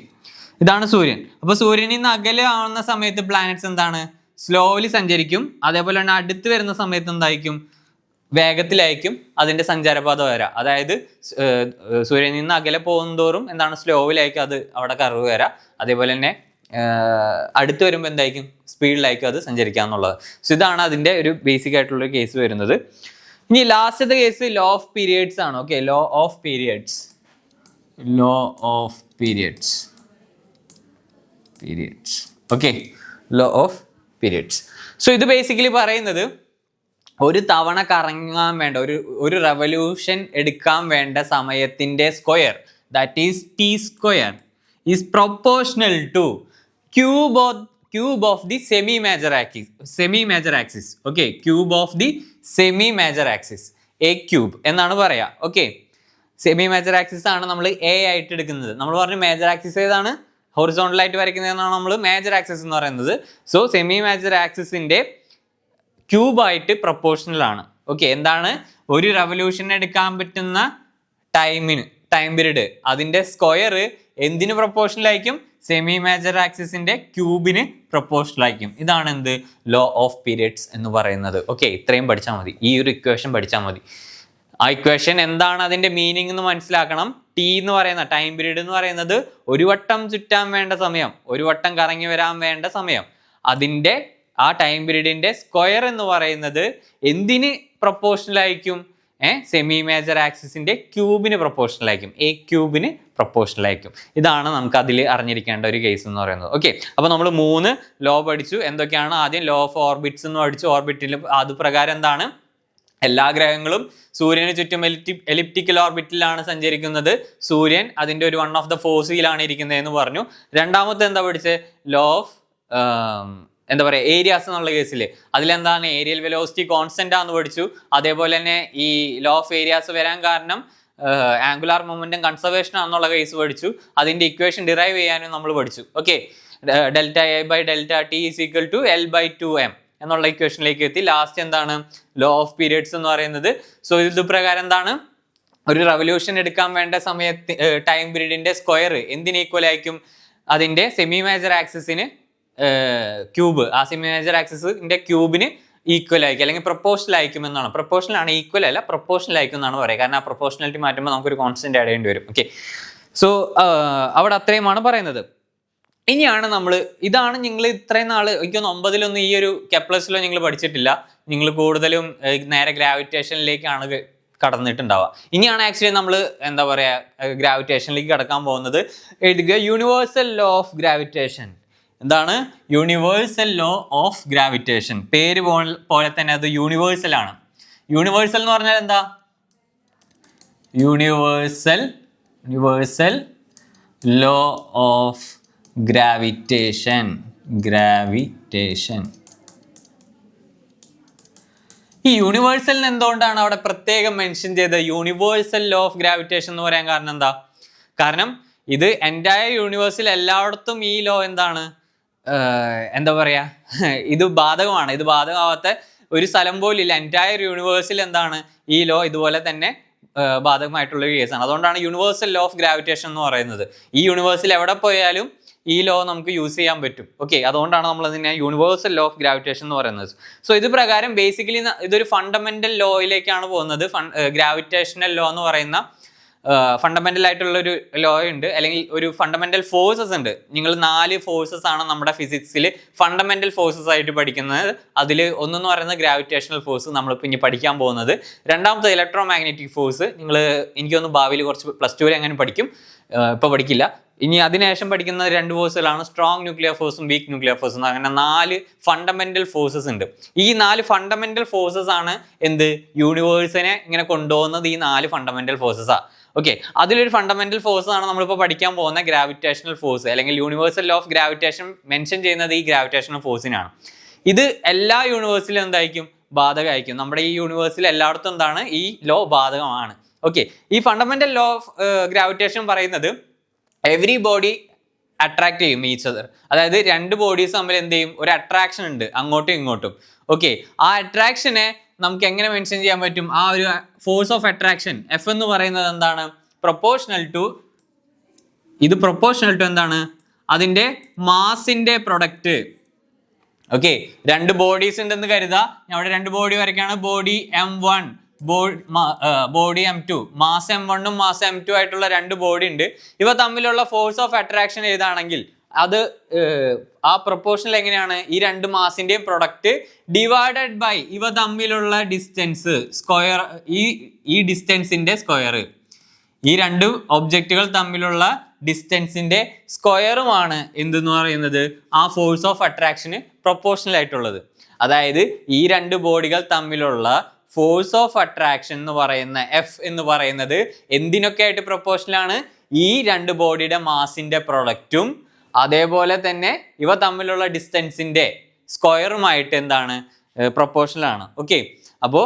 ഇതാണ് സൂര്യൻ. അപ്പോൾ സൂര്യനിൽ നിന്ന് അകലെ ആവുന്ന സമയത്ത് പ്ലാനറ്റ്സ് എന്താണ്? സ്ലോലി സഞ്ചരിക്കും. അതേപോലെ തന്നെ അടുത്ത് വരുന്ന സമയത്ത് എന്തായിരിക്കും? വേഗത്തിലായിരിക്കും അതിൻ്റെ സഞ്ചാരപാത വരാം. അതായത് സൂര്യനിൽ നിന്ന് അകലെ പോകുന്തോറും എന്താണ്? സ്ലോവിലായിരിക്കും അത് അവിടെ കർവ് വരാം. അതേപോലെ തന്നെ അടുത്ത് വരുമ്പോൾ എന്തായിരിക്കും? സ്പീഡിലായിരിക്കും അത് സഞ്ചരിക്കാന്നുള്ളത്. സോ ഇതാണ് അതിൻ്റെ ഒരു ബേസിക് ആയിട്ടുള്ള കേസ് വരുന്നത്. ഇനി ലാസ്റ്റത്തെ കേസ് ലോ ഓഫ് പീരിയഡ്സ് ആണ്. Okay, law of periods. Okay, law of periods. So ഇത് ബേസിക്കലി പറയുന്നത് ഒരു തവണ കറങ്ങാൻ വേണ്ട ഒരു റെവല്യൂഷൻ എടുക്കാൻ വേണ്ട സമയത്തിന്റെ square, that is T square, is proportional two cube of the semi major axis. Okay, cube of the semi major axis, A cube എന്നാണ് പറയാ. ഓക്കെ, സെമി മേജർ ആക്സിസ് ആണ് നമ്മൾ എ ആയിട്ട് എടുക്കുന്നത്. നമ്മൾ പറഞ്ഞു മേജർ ആക്സിസ് ഏതാണ്, ഹൊറിസോണ്ടൽ ആയിട്ട് വരയ്ക്കുന്നതെന്നാണ് നമ്മൾ മേജർ ആക്സിസ് എന്ന് പറയുന്നത്. സോ സെമി മേജർ ആക്സിസിന്റെ ക്യൂബായിട്ട് പ്രൊപ്പോർഷണൽ ആണ്. ഓക്കെ, എന്താണ്, ഒരു റെവല്യൂഷൻ എടുക്കാൻ പറ്റുന്ന ടൈം പീരീഡ്, അതിന്റെ സ്ക്വയർ എന്തിന് പ്രൊപ്പോർഷണൽ ആയിരിക്കും, സെമി മേജർ ആക്സിസിന്റെ ക്യൂബിന് പ്രൊപ്പോർഷണൽ ആയിരിക്കും. ഇതാണ് എന്ത്, ലോ ഓഫ് പീരിയഡ്സ് എന്ന് പറയുന്നത്. ഓക്കെ, ഇത്രയും പഠിച്ചാൽ മതി, ഈ ഒരു ഇക്വേഷൻ പഠിച്ചാൽ മതി. ആ ഇക്വേഷൻ എന്താണ്, അതിന്റെ മീനിങ് എന്ന് മനസ്സിലാക്കണം. ടി എന്ന് പറയുന്ന ടൈം പീരീഡ് എന്ന് പറയുന്നത് ഒരു വട്ടം ചുറ്റാൻ വേണ്ട സമയം, ഒരു വട്ടം കറങ്ങി വരാൻ വേണ്ട സമയം, അതിന്റെ ആ ടൈം പീരീഡിന്റെ സ്ക്വയർ എന്ന് പറയുന്നത് എന്തിന് പ്രൊപ്പോർഷണൽ ആയിരിക്കും, സെമി മേജർ ആക്സിസിന്റെ ക്യൂബിന് പ്രൊപ്പോർഷണൽ ആയിരിക്കും, എ ക്യൂബിന് പ്രൊപ്പോർഷണൽ ആയിരിക്കും. ഇതാണ് നമുക്ക് അതിൽ അറിഞ്ഞിരിക്കേണ്ട ഒരു കേസ് എന്ന് പറയുന്നത്. ഓക്കെ, അപ്പോൾ നമ്മൾ 3 ലോ പഠിച്ചു. എന്തൊക്കെയാണ്, ആദ്യം ലോ ഓഫ് ഓർബിറ്റ്സ് എന്ന് പഠിച്ചു. ഓർബിറ്റിൽ അത് പ്രകാരം എന്താണ്, എല്ലാ ഗ്രഹങ്ങളും സൂര്യന് ചുറ്റും എലിപ്റ്റിക്കൽ ഓർബിറ്റിലാണ് സഞ്ചരിക്കുന്നത്. സൂര്യൻ അതിന്റെ ഒരു വൺ ഓഫ് ദ ഫോഴ്സിലാണ് ഇരിക്കുന്നത് എന്ന് പറഞ്ഞു. രണ്ടാമത്തെ എന്താ പഠിച്ചത്, ലോ ഓഫ് എന്താ പറയുക, ഏരിയാസ് എന്നുള്ള കേസിൽ അതിലെന്താണ്, ഏരിയൽ വെലോസിറ്റി കോൺസ്റ്റന്റ് ആണെന്ന് പഠിച്ചു. അതേപോലെ തന്നെ ഈ ലോ ഓഫ് ഏരിയാസ് വരാൻ കാരണം ആംഗുലാർ മൊമെന്റം കൺസർവേഷൻ ആണെന്നുള്ള കേസ് പഠിച്ചു. അതിന്റെ ഇക്വേഷൻ ഡിറൈവ് ചെയ്യാനും നമ്മൾ പഠിച്ചു. Okay, delta A by delta T is equal to L by 2m എന്നുള്ള ഇക്വേഷനിലേക്ക് എത്തി. ലാസ്റ്റ് എന്താണ്, ലോ ഓഫ് പീരിയഡ്സ് എന്ന് പറയുന്നത്. സോ ഇത് പ്രകാരം എന്താണ്, ഒരു റെവല്യൂഷൻ എടുക്കാൻ വേണ്ട ടൈം പീരീഡിന്റെ സ്ക്വയർ എന്തിന് ഈക്വൽ ആയിരിക്കും, അതിന്റെ സെമി മേജർ ആക്സിസിന് ക്യൂബ്, ആ സെമി മേജർ ആക്സിസിന്റെ ക്യൂബിന് ഈക്വൽ ആയിരിക്കും, അല്ലെങ്കിൽ പ്രൊപ്പോർഷണൽ ആയിരിക്കും എന്നാണ്. പ്രൊപ്പോർഷണൽ ആണ്, ഈക്വൽ അല്ല, പ്രൊപ്പോർഷണൽ ആയിരിക്കും എന്നാണ് പറയുക. കാരണം ആ പ്രൊപ്പോർഷണാലിറ്റി മാറ്റുമ്പോൾ നമുക്കൊരു കോൺസ്റ്റന്റ് ആഡ് ചെയ്യേണ്ടി വരും. ഓക്കെ, സോ അവിടെ അത്രയുമാണ് പറയുന്നത്. ഇനിയാണ് ഇതാണ് നിങ്ങൾ ഇത്രയും നാൾ എനിക്കൊന്ന് 9-ലൊന്നും ഈ ഒരു കെപ്ലസിലോ നിങ്ങൾ പഠിച്ചിട്ടില്ല. നിങ്ങൾ കൂടുതലും നേരെ ഗ്രാവിറ്റേഷനിലേക്കാണ് കടന്നിട്ടുണ്ടാവുക. ഇനിയാണ് ആക്ച്വലി നമ്മൾ എന്താ പറയുക, ഗ്രാവിറ്റേഷനിലേക്ക് കടക്കാൻ പോകുന്നത്. എഴുതുക, യൂണിവേഴ്സൽ ലോ ഓഫ് ഗ്രാവിറ്റേഷൻ. എന്താണ്, യൂണിവേഴ്സൽ ലോ ഓഫ് ഗ്രാവിറ്റേഷൻ. പേര് പോലെ തന്നെ അത് യൂണിവേഴ്സൽ ആണ്. യൂണിവേഴ്സൽ എന്ന് പറഞ്ഞാൽ എന്താ, യൂണിവേഴ്സൽ ലോ ഓഫ് ഗ്രാവിറ്റേഷൻ. ഈ യൂണിവേഴ്സലിന് എന്തുകൊണ്ടാണ് അവിടെ പ്രത്യേകം മെൻഷൻ ചെയ്തത് യൂണിവേഴ്സൽ ലോ ഓഫ് ഗ്രാവിറ്റേഷൻ എന്ന് പറയാൻ കാരണം എന്താ, കാരണം ഇത് എൻറ്റയർ യൂണിവേഴ്സിൽ എല്ലായിടത്തും ഈ ലോ എന്താണ്, എന്താ പറയാ, ഇത് ബാധകമാണ്. ഇത് ബാധകമാവാത്ത ഒരു സ്ഥലം പോലും ഇല്ല. എൻറ്റയർ യൂണിവേഴ്സിൽ എന്താണ് ഈ ലോ ഇതുപോലെ തന്നെ ബാധകമായിട്ടുള്ള ഒരു കേസാണ്. അതുകൊണ്ടാണ് യൂണിവേഴ്സൽ ലോ ഓഫ് ഗ്രാവിറ്റേഷൻ എന്ന് പറയുന്നത്. ഈ യൂണിവേഴ്സിൽ എവിടെ പോയാലും ഈ ലോ നമുക്ക് യൂസ് ചെയ്യാൻ പറ്റും. ഓക്കെ, അതുകൊണ്ടാണ് നമ്മൾ അതിനെ യൂണിവേഴ്സൽ ലോ ഓഫ് ഗ്രാവിറ്റേഷൻ എന്ന് പറയുന്നത്. സോ ഇത് പ്രകാരം ബേസിക്കലി ഇതൊരു ഫണ്ടമെന്റൽ ലോയിലേക്കാണ് പോകുന്നത്. ഗ്രാവിറ്റേഷണൽ ലോ എന്ന് പറയുന്ന ഫണ്ടമെന്റൽ ആയിട്ടുള്ള ഒരു ലോ ഉണ്ട്, അല്ലെങ്കിൽ ഒരു ഫണ്ടമെന്റൽ ഫോഴ്സസ് ഉണ്ട്. നിങ്ങൾ 4 ഫോഴ്സസ് ആണ് നമ്മുടെ ഫിസിക്സിൽ ഫണ്ടമെന്റൽ ഫോഴ്സസ് ആയിട്ട് പഠിക്കുന്നത്. അതിൽ ഒന്നെന്ന് പറയുന്നത് ഗ്രാവിറ്റേഷണൽ ഫോഴ്സ്, നമ്മളിപ്പോൾ ഇനി പഠിക്കാൻ പോകുന്നത്. രണ്ടാമത്തെ ഇലക്ട്രോ മാഗ്നറ്റിക് ഫോഴ്സ്. നിങ്ങൾ എനിക്കൊന്ന് ഭാവിയിൽ കുറച്ച് +2 എങ്ങനെ പഠിക്കും, ഇപ്പോൾ പഠിക്കില്ല. ഇനി അതിനുശേഷം പഠിക്കുന്ന 2 ഫോഴ്സുകളാണ് സ്ട്രോങ് ന്യൂക്ലിയർ ഫോഴ്സും വീക്ക് ന്യൂക്ലിയർ ഫോഴ്സും. അങ്ങനെ 4 ഫണ്ടമെന്റൽ ഫോഴ്സസ് ഉണ്ട്. ഈ 4 ഫണ്ടമെന്റൽ ഫോഴ്സസ് ആണ് എന്ത്, യൂണിവേഴ്സിനെ ഇങ്ങനെ കൊണ്ടുപോകുന്നത്. ഈ 4 ഫണ്ടമെന്റൽ ഫോഴ്സസാണ്. ഓക്കെ, അതിലൊരു ഫണ്ടമെന്റൽ ഫോഴ്സ് ആണ് നമ്മളിപ്പോൾ പഠിക്കാൻ പോകുന്ന ഗ്രാവിറ്റേഷണൽ ഫോഴ്സ്, അല്ലെങ്കിൽ universal law of gravitation mention ചെയ്യുന്നത് ഈ ഗ്രാവിറ്റേഷണൽ ഫോഴ്സിനാണ്. ഇത് എല്ലാ യൂണിവേഴ്സിലും എന്തായിരിക്കും, ബാധകമായിരിക്കും. നമ്മുടെ ഈ യൂണിവേഴ്സിൽ എല്ലായിടത്തും എന്താണ്, ഈ ലോ ബാധകമാണ്. ഓക്കെ, ഈ ഫണ്ടമെന്റൽ ലോ ഓഫ് ഗ്രാവിറ്റേഷൻ പറയുന്നത് എവറി ബോഡി അട്രാക്ട് ചെയ്യും ഈച്ച് അതർ. അതായത് 2 ബോഡീസ് തമ്മിൽ എന്ത് ചെയ്യും, ഒരു അട്രാക്ഷൻ ഉണ്ട് അങ്ങോട്ടും ഇങ്ങോട്ടും. ഓക്കെ, ആ അട്രാക്ഷനെ നമുക്ക് എങ്ങനെ മെൻഷൻ ചെയ്യാൻ പറ്റും, ആ ഒരു ഫോഴ്സ് ഓഫ് അട്രാക്ഷൻ എഫ് എന്ന് പറയുന്നത് എന്താണ്, പ്രൊപ്പോർഷണൽ ടു എന്താണ്, അതിന്റെ മാസിന്റെ പ്രൊഡക്റ്റ്. ഓക്കെ, 2 ബോഡീസ് ഉണ്ടെന്ന് കരുതാ, ഞാൻ അവിടെ 2 ബോഡി വരയ്ക്കാണ്. Body M1, body M2. Mass M1ഉം മാസ് M2 ആയിട്ടുള്ള 2 ബോഡി ഉണ്ട്. ഇവ തമ്മിലുള്ള ഫോഴ്സ് ഓഫ് അട്രാക്ഷൻ ഏതാണെങ്കിൽ അത് ആ പ്രൊപ്പോർഷണൽ എങ്ങനെയാണ്, ഈ 2 മാസിന്റെയും പ്രൊഡക്റ്റ് ഡിവൈഡഡ് ബൈ ഇവ തമ്മിലുള്ള ഡിസ്റ്റൻസ് സ്ക്വയർ. ഈ ഡിസ്റ്റൻസിന്റെ സ്ക്വയർ, ഈ 2 ഒബ്ജക്റ്റുകൾ തമ്മിലുള്ള ഡിസ്റ്റൻസിന്റെ സ്ക്വയറുമാണ് എന്തെന്ന് പറയുന്നത്, ആ ഫോഴ്സ് ഓഫ് അട്രാക്ഷന് പ്രൊപ്പോർഷണൽ ആയിട്ടുള്ളത്. അതായത് ഈ രണ്ട് ബോഡികൾ തമ്മിലുള്ള ഫോഴ്സ് ഓഫ് അട്രാക്ഷൻ എന്ന് പറയുന്ന എഫ് എന്ന് പറയുന്നത് എന്തിനൊക്കെ ആയിട്ട് പ്രൊപ്പോർഷണൽ ആണ്? ഈ രണ്ട് ബോഡിയുടെ മാസിന്റെ പ്രൊഡക്റ്റും അതേപോലെ തന്നെ ഇവ തമ്മിലുള്ള ഡിസ്റ്റൻസിന്റെ സ്ക്വയറുമായിട്ട് എന്താണ്? പ്രൊപ്പോർഷണൽ ആണ്. ഓക്കെ, അപ്പോൾ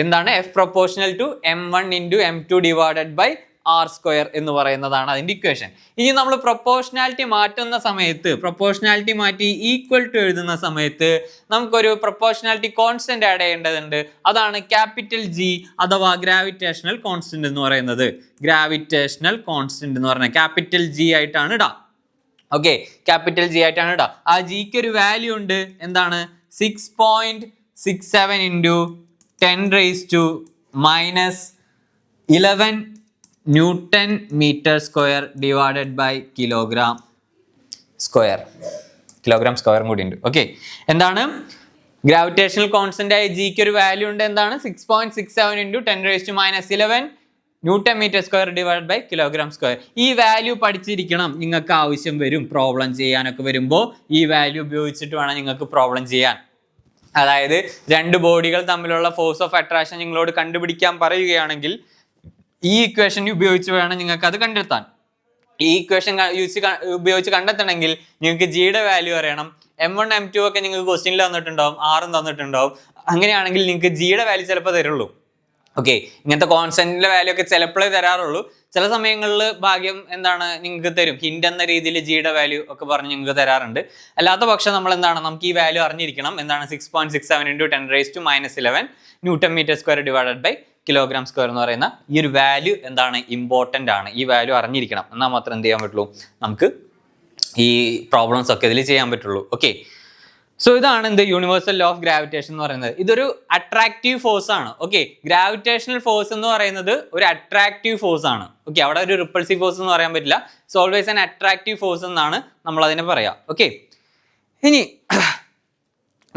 എന്താണ്? F proportional to m1 into m2 divided by R square എന്ന് പറയുന്നതാണ് അതിന്റെ ഇക്വേഷൻ. ഇനി നമ്മൾ പ്രൊപ്പോർഷണാലിറ്റി മാറ്റുന്ന സമയത്ത്, പ്രൊപ്പോർഷണാലിറ്റി മാറ്റി ഈക്വൽ ടു എഴുതുന്ന സമയത്ത് നമുക്കൊരു പ്രൊപ്പോർഷണാലിറ്റി കോൺസ്റ്റന്റ് ആഡ് ചെയ്യേണ്ടതുണ്ട്. അതാണ് ക്യാപിറ്റൽ ജി അഥവാ ഗ്രാവിറ്റേഷണൽ കോൺസ്റ്റന്റ് എന്ന് പറയുന്നത്. ഗ്രാവിറ്റേഷണൽ കോൺസ്റ്റന്റ് എന്ന് പറഞ്ഞാൽ ക്യാപിറ്റൽ ജി ആയിട്ടാണ് ഇടാം. ഓക്കെ, ക്യാപിറ്റൽ ജി ആയിട്ടാണ് ഇടാം. ആ ജിക്ക് ഒരു വാല്യൂ ഉണ്ട്. എന്താണ്? 6.67 into 10⁻⁻11 newton metre square divided by kilogram square. Kilogram സ്ക്വയറും കൂടി ഉണ്ട്. ഓക്കെ, എന്താണ്? ഗ്രാവിറ്റേഷണൽ കോൺസ്റ്റന്റ് ആയ ജിക്ക് ഒരു വാല്യൂ ഉണ്ട്. എന്താണ്? 6.67 into 10⁻⁻11 newton metre square divide by kilogram square. ഈ വാല്യൂ പഠിച്ചിരിക്കണം. നിങ്ങൾക്ക് ആവശ്യം വരും പ്രോബ്ലം ചെയ്യാനൊക്കെ വരുമ്പോൾ ഈ വാല്യൂ ഉപയോഗിച്ചിട്ട് വേണം നിങ്ങൾക്ക് പ്രോബ്ലം ചെയ്യാൻ. അതായത് രണ്ട് ബോഡികൾ തമ്മിലുള്ള ഫോഴ്സ് ഓഫ് അട്രാക്ഷൻ നിങ്ങളോട് കണ്ടുപിടിക്കാൻ പറയുകയാണെങ്കിൽ ഈ ഇക്വേഷൻ ഉപയോഗിച്ച് വേണം നിങ്ങൾക്ക് അത് കണ്ടെത്താൻ. ഈ ഇക്വേഷൻ ഉപയോഗിച്ച് കണ്ടെത്തണമെങ്കിൽ നിങ്ങൾക്ക് ജിയുടെ വാല്യൂ അറിയണം. m1 m2 ഒക്കെ നിങ്ങൾക്ക് ക്വസ്റ്റ്യനിൽ തന്നിട്ടുണ്ടാവും, ആറും തന്നിട്ടുണ്ടാവും. അങ്ങനെയാണെങ്കിൽ നിങ്ങൾക്ക് ജിയുടെ വാല്യൂ ചിലപ്പോൾ തരുള്ളൂ. ഓക്കെ, ഇങ്ങനത്തെ കോൺസ്റ്റന്റിന്റെ വാല്യൂ ഒക്കെ ചിലപ്പോഴേ തരാറുള്ളൂ. ചില സമയങ്ങളിൽ ഭാഗ്യം എന്താണ് നിങ്ങൾക്ക് തരും, ഹിന്റ് എന്ന രീതിയിൽ ജിയുടെ വാല്യൂ ഒക്കെ പറഞ്ഞ് നിങ്ങൾക്ക് തരാറുണ്ട്. അല്ലാത്ത പക്ഷം നമ്മൾ എന്താണ്, നമുക്ക് ഈ വാല്യൂ അറിഞ്ഞിരിക്കണം. എന്താണ്? 6.67 into 10⁻⁻11 newton metre square divided by kilogram square എന്ന് പറയുന്ന ഈ ഒരു വാല്യൂ എന്താണ്? ഇമ്പോർട്ടൻ്റ് ആണ്. ഈ വാല്യൂ അറിഞ്ഞിരിക്കണം. എന്നാൽ മാത്രം എന്ത് ചെയ്യാൻ പറ്റുള്ളൂ? നമുക്ക് ഈ പ്രോബ്ലംസ് ഒക്കെ ഇതിൽ ചെയ്യാൻ പറ്റുള്ളൂ. ഓക്കെ, സോ ഇതാണ് എന്ത്? യൂണിവേഴ്സൽ ലോ ഓഫ് ഗ്രാവിറ്റേഷൻ എന്ന് പറയുന്നത്. ഇതൊരു അട്രാക്റ്റീവ് ഫോഴ്സ് ആണ്. ഓക്കെ, ഗ്രാവിറ്റേഷണൽ ഫോഴ്സ് എന്ന് പറയുന്നത് ഒരു അട്രാക്റ്റീവ് ഫോഴ്സ് ആണ്. ഓക്കെ, അവിടെ ഒരു റിപ്പൾസീവ് ഫോഴ്സ് എന്ന് പറയാൻ പറ്റില്ല. So always an attractive force എന്നാണ് നമ്മൾ അതിനെ പറയാം. ഓക്കെ, ഇനി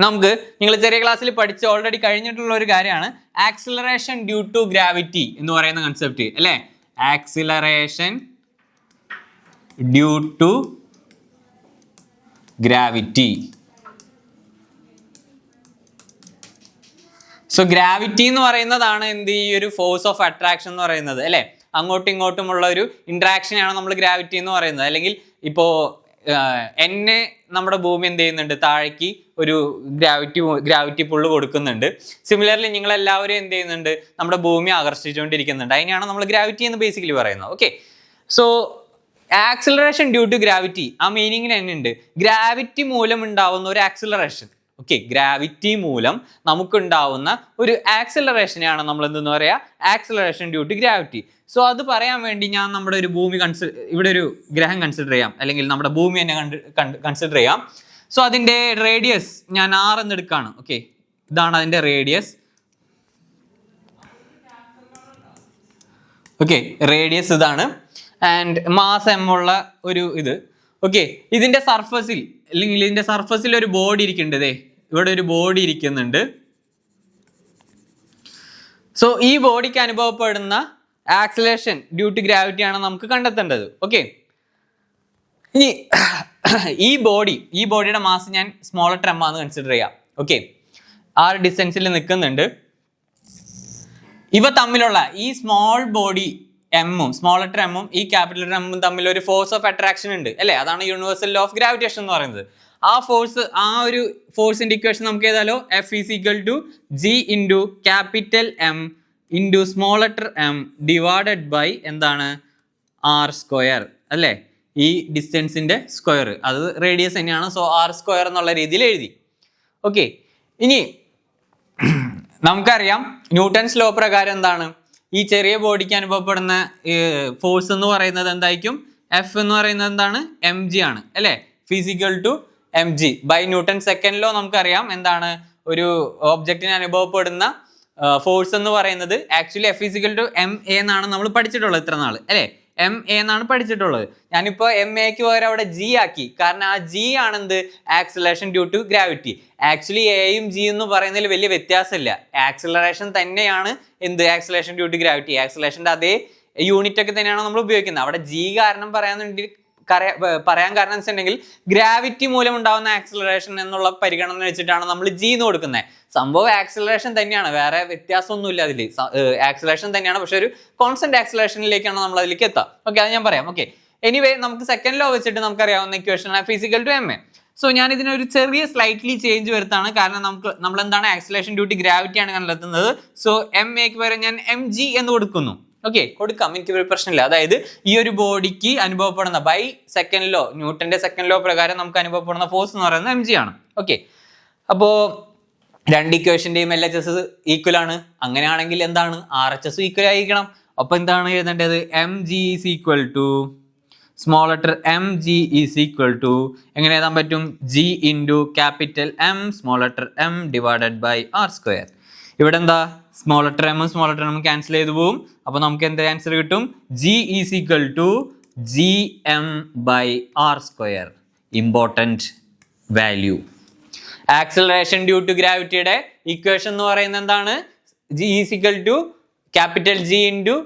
നമുക്ക് നിങ്ങൾ ചെറിയ ക്ലാസ്സിൽ പഠിച്ച് ഓൾറെഡി കഴിഞ്ഞിട്ടുള്ള ഒരു കാര്യമാണ് ആക്സിലറേഷൻ ഡ്യൂ ടു ഗ്രാവിറ്റി എന്ന് പറയുന്ന കൺസെപ്റ്റ് അല്ലേ? Acceleration due to gravity. So gravity എന്ന് പറയുന്നതാണ് എന്ത്? ഈ ഒരു ഫോഴ്സ് ഓഫ് അട്രാക്ഷൻ എന്ന് പറയുന്നത് അല്ലേ? അങ്ങോട്ടും ഇങ്ങോട്ടുമുള്ള ഒരു ഇന്ററാക്ഷനെയാണ് നമ്മൾ ഗ്രാവിറ്റി എന്ന് പറയുന്നത്. അല്ലെങ്കിൽ ഇപ്പോൾ എന്നെ നമ്മുടെ ഭൂമി എന്ത് ചെയ്യുന്നുണ്ട്? താഴേക്ക് ഒരു ഗ്രാവിറ്റി പുള്ള് കൊടുക്കുന്നുണ്ട്. സിമിലർലി നിങ്ങളെല്ലാവരും എന്ത് ചെയ്യുന്നുണ്ട്? നമ്മുടെ ഭൂമി ആകർഷിച്ചുകൊണ്ടിരിക്കുന്നുണ്ട്. അതിനെയാണ് നമ്മൾ ഗ്രാവിറ്റി എന്ന് ബേസിക്കലി പറയുന്നത്. Okay, so acceleration due to gravity ആ മീനിങ്ങിന് തന്നെ ഉണ്ട്. ഗ്രാവിറ്റി മൂലം ഉണ്ടാവുന്ന ഒരു ആക്സിലറേഷൻ. ഓക്കെ, ഗ്രാവിറ്റി മൂലം നമുക്കുണ്ടാവുന്ന ഒരു ആക്സിലറേഷനെയാണ് നമ്മൾ എന്തെന്ന് പറയാ? Acceleration due to gravity. So അത് പറയാൻ വേണ്ടി ഞാൻ നമ്മുടെ ഒരു ഭൂമി ഇവിടെ ഒരു ഗ്രഹം കൺസിഡർ ചെയ്യാം, അല്ലെങ്കിൽ നമ്മുടെ ഭൂമി തന്നെ കൺസിഡർ ചെയ്യാം. സോ അതിന്റെ റേഡിയസ് ഞാൻ 6 എന്ന് എടുക്കുകയാണ്. ഓക്കെ, ഇതാണ് അതിന്റെ റേഡിയസ്. ഓക്കെ, റേഡിയസ് ഇതാണ്. ആൻഡ് മാസ് m ഉള്ള ഒരു ഇത്. ഓക്കെ, ഇതിന്റെ സർഫസിൽ അല്ലെങ്കിൽ ഇതിന്റെ സർഫസിൽ ഒരു ബോഡി ഇരിക്കുന്നുണ്ട്. ഇവിടെ ഒരു ബോഡി ഇരിക്കുന്നുണ്ട്. സോ ഈ ബോഡിക്ക് അനുഭവപ്പെടുന്ന ആക്സിലറേഷൻ ഡ്യൂ ടു ഗ്രാവിറ്റി ആണ് നമുക്ക് കണ്ടെത്തേണ്ടത്. ഓക്കെ, ഇനി ഈ ബോഡിയുടെ മാസ് ഞാൻ സ്മോളർ m ആണെന്ന് കൺസിഡർ ചെയ്യാം. ഓക്കെ, ആ ഡിസ്റ്റൻസിൽ നിൽക്കുന്നുണ്ട്. ഇവ തമ്മിലുള്ള ഈ സ്മോൾ ബോഡി എമ്മും സ്മോളർ എമ്മും ഈ ക്യാപിറ്റൽ എമ്മും തമ്മിൽ ഒരു ഫോഴ്സ് ഓഫ് അട്രാക്ഷൻ ഉണ്ട് അല്ലേ? അതാണ് യൂണിവേഴ്സൽ ലോ ഓഫ് ഗ്രാവിറ്റേഷൻ എന്ന് പറയുന്നത്. ആ ഒരു ഫോഴ്സിന്റെ ഇക്വേഷൻ നമുക്ക് ഏതാലോ? F is equal to G into capital M into smaller M divided by എന്താണ്? R സ്ക്വയർ അല്ലേ? ഈ ഡിസ്റ്റൻസിന്റെ സ്ക്വയർ, അത് റേഡിയസ് തന്നെയാണ്. സോ R സ്ക്വയർ എന്നുള്ള രീതിയിൽ എഴുതി. ഓക്കെ, ഇനി നമുക്കറിയാം ന്യൂട്ടൺസ് ലോ പ്രകാരം എന്താണ്? ഈ ചെറിയ ബോഡിക്ക് അനുഭവപ്പെടുന്ന ഫോഴ്സ് എന്ന് പറയുന്നത് എന്തായിരിക്കും? F എന്ന് പറയുന്നത് എന്താണ്? mg ആണ് അല്ലേ? Physical to mg by newton second law നമുക്കറിയാം എന്താണ്? ഒരു ഒബ്ജക്റ്റിന് അനുഭവപ്പെടുന്ന ഫോഴ്സ് എന്ന് പറയുന്നത് actually F physical to ma എന്നാണ് നമ്മൾ പഠിച്ചിട്ടുള്ളത് ഇത്ര നാൾ അല്ലേ? ma എന്നാണ് പഠിച്ചിട്ടുള്ളത്. ഞാനിപ്പോൾ maക്ക് പകരം അവിടെ g ആക്കി. കാരണം ആ g ആണെന്ത്? Acceleration due to gravity. Actually എയും ജി എന്ന് പറയുന്നതിൽ വലിയ വ്യത്യാസമില്ല. ആക്സിലറേഷൻ തന്നെയാണ് എന്ത്? Acceleration due to gravity. ആക്സിലറേഷൻ്റെ അതേ യൂണിറ്റ് ഒക്കെ തന്നെയാണ് നമ്മൾ ഉപയോഗിക്കുന്നത്. അവിടെ ജി കാരണം പറയാൻ വേണ്ടി പറയാൻ കാരണം വെച്ചിട്ടുണ്ടെങ്കിൽ ഗ്രാവിറ്റി മൂലം ഉണ്ടാകുന്ന ആക്സിലറേഷൻ എന്നുള്ള പരിഗണന വെച്ചിട്ടാണ് നമ്മൾ ജി എന്ന് കൊടുക്കുന്നത്. സംഭവം ആക്സിലറേഷൻ തന്നെയാണ്, വേറെ വ്യത്യാസമൊന്നുമില്ല അതിൽ. ആക്സിലറേഷൻ തന്നെയാണ്, പക്ഷെ ഒരു കോൺസ്റ്റന്റ് ആക്സിലറേഷനിലേക്കാണ് നമ്മൾ അതിലേക്ക് എത്താം. ഓക്കെ, അത് ഞാൻ പറയാം. ഓക്കെ, എനിവേ നമുക്ക് സെക്കൻഡ് ലോ വെച്ചിട്ട് നമുക്കറിയാവുന്ന equation physical to M A. So ഞാൻ ഇതിനൊരു ചെറിയ സ്ലൈറ്റ്ലി ചേഞ്ച് വരുത്താണ്, കാരണം നമ്മൾ എന്താണ് ആക്സിലറേഷൻ ഡ്യൂ ടു ഗ്രാവിറ്റി ആണ് കണ്ടെത്തുന്നത്. സോ എം എക്ക് പകരം ഞാൻ എം ജി എന്ന് കൊടുക്കുന്നു. ഓക്കെ, കൊടുക്കാം, എനിക്ക് ഒരു പ്രശ്നമില്ല. അതായത് ഈ ഒരു ബോഡിക്ക് അനുഭവപ്പെടുന്ന ബൈ സെക്കൻഡ് ലോ, ന്യൂട്ടന്റെ സെക്കൻഡ് ലോ പ്രകാരം നമുക്ക് അനുഭവപ്പെടുന്ന ഫോഴ്സ് എന്ന് പറയുന്നത് എം ജി ആണ്. ഓക്കെ, അപ്പോൾ രണ്ട് ഇക്വേഷന്റെയും LHS ഈക്വൽ ആണ്. അങ്ങനെയാണെങ്കിൽ എന്താണ് RHS ഈക്വൽ ആയിരിക്കണം. അപ്പൊ എന്താണ് എഴുതേണ്ടത്? M G is equal to small letter M G is equal to എങ്ങനെ എഴുതാൻ പറ്റും? G into capital M small letter M divided by R square. ഇവിടെ എന്താ സ്മോൾ ലെറ്റർ എം ക്യാൻസൽ ചെയ്തു പോവും. അപ്പൊ നമുക്ക് എന്ത് ആൻസർ കിട്ടും? G is equal to g M by R square. Important value. Acceleration due to ഗ്രാവിറ്റിയുടെ ഇക്വേഷൻ എന്ന് പറയുന്നത് എന്താണ്? G is equal to capital g into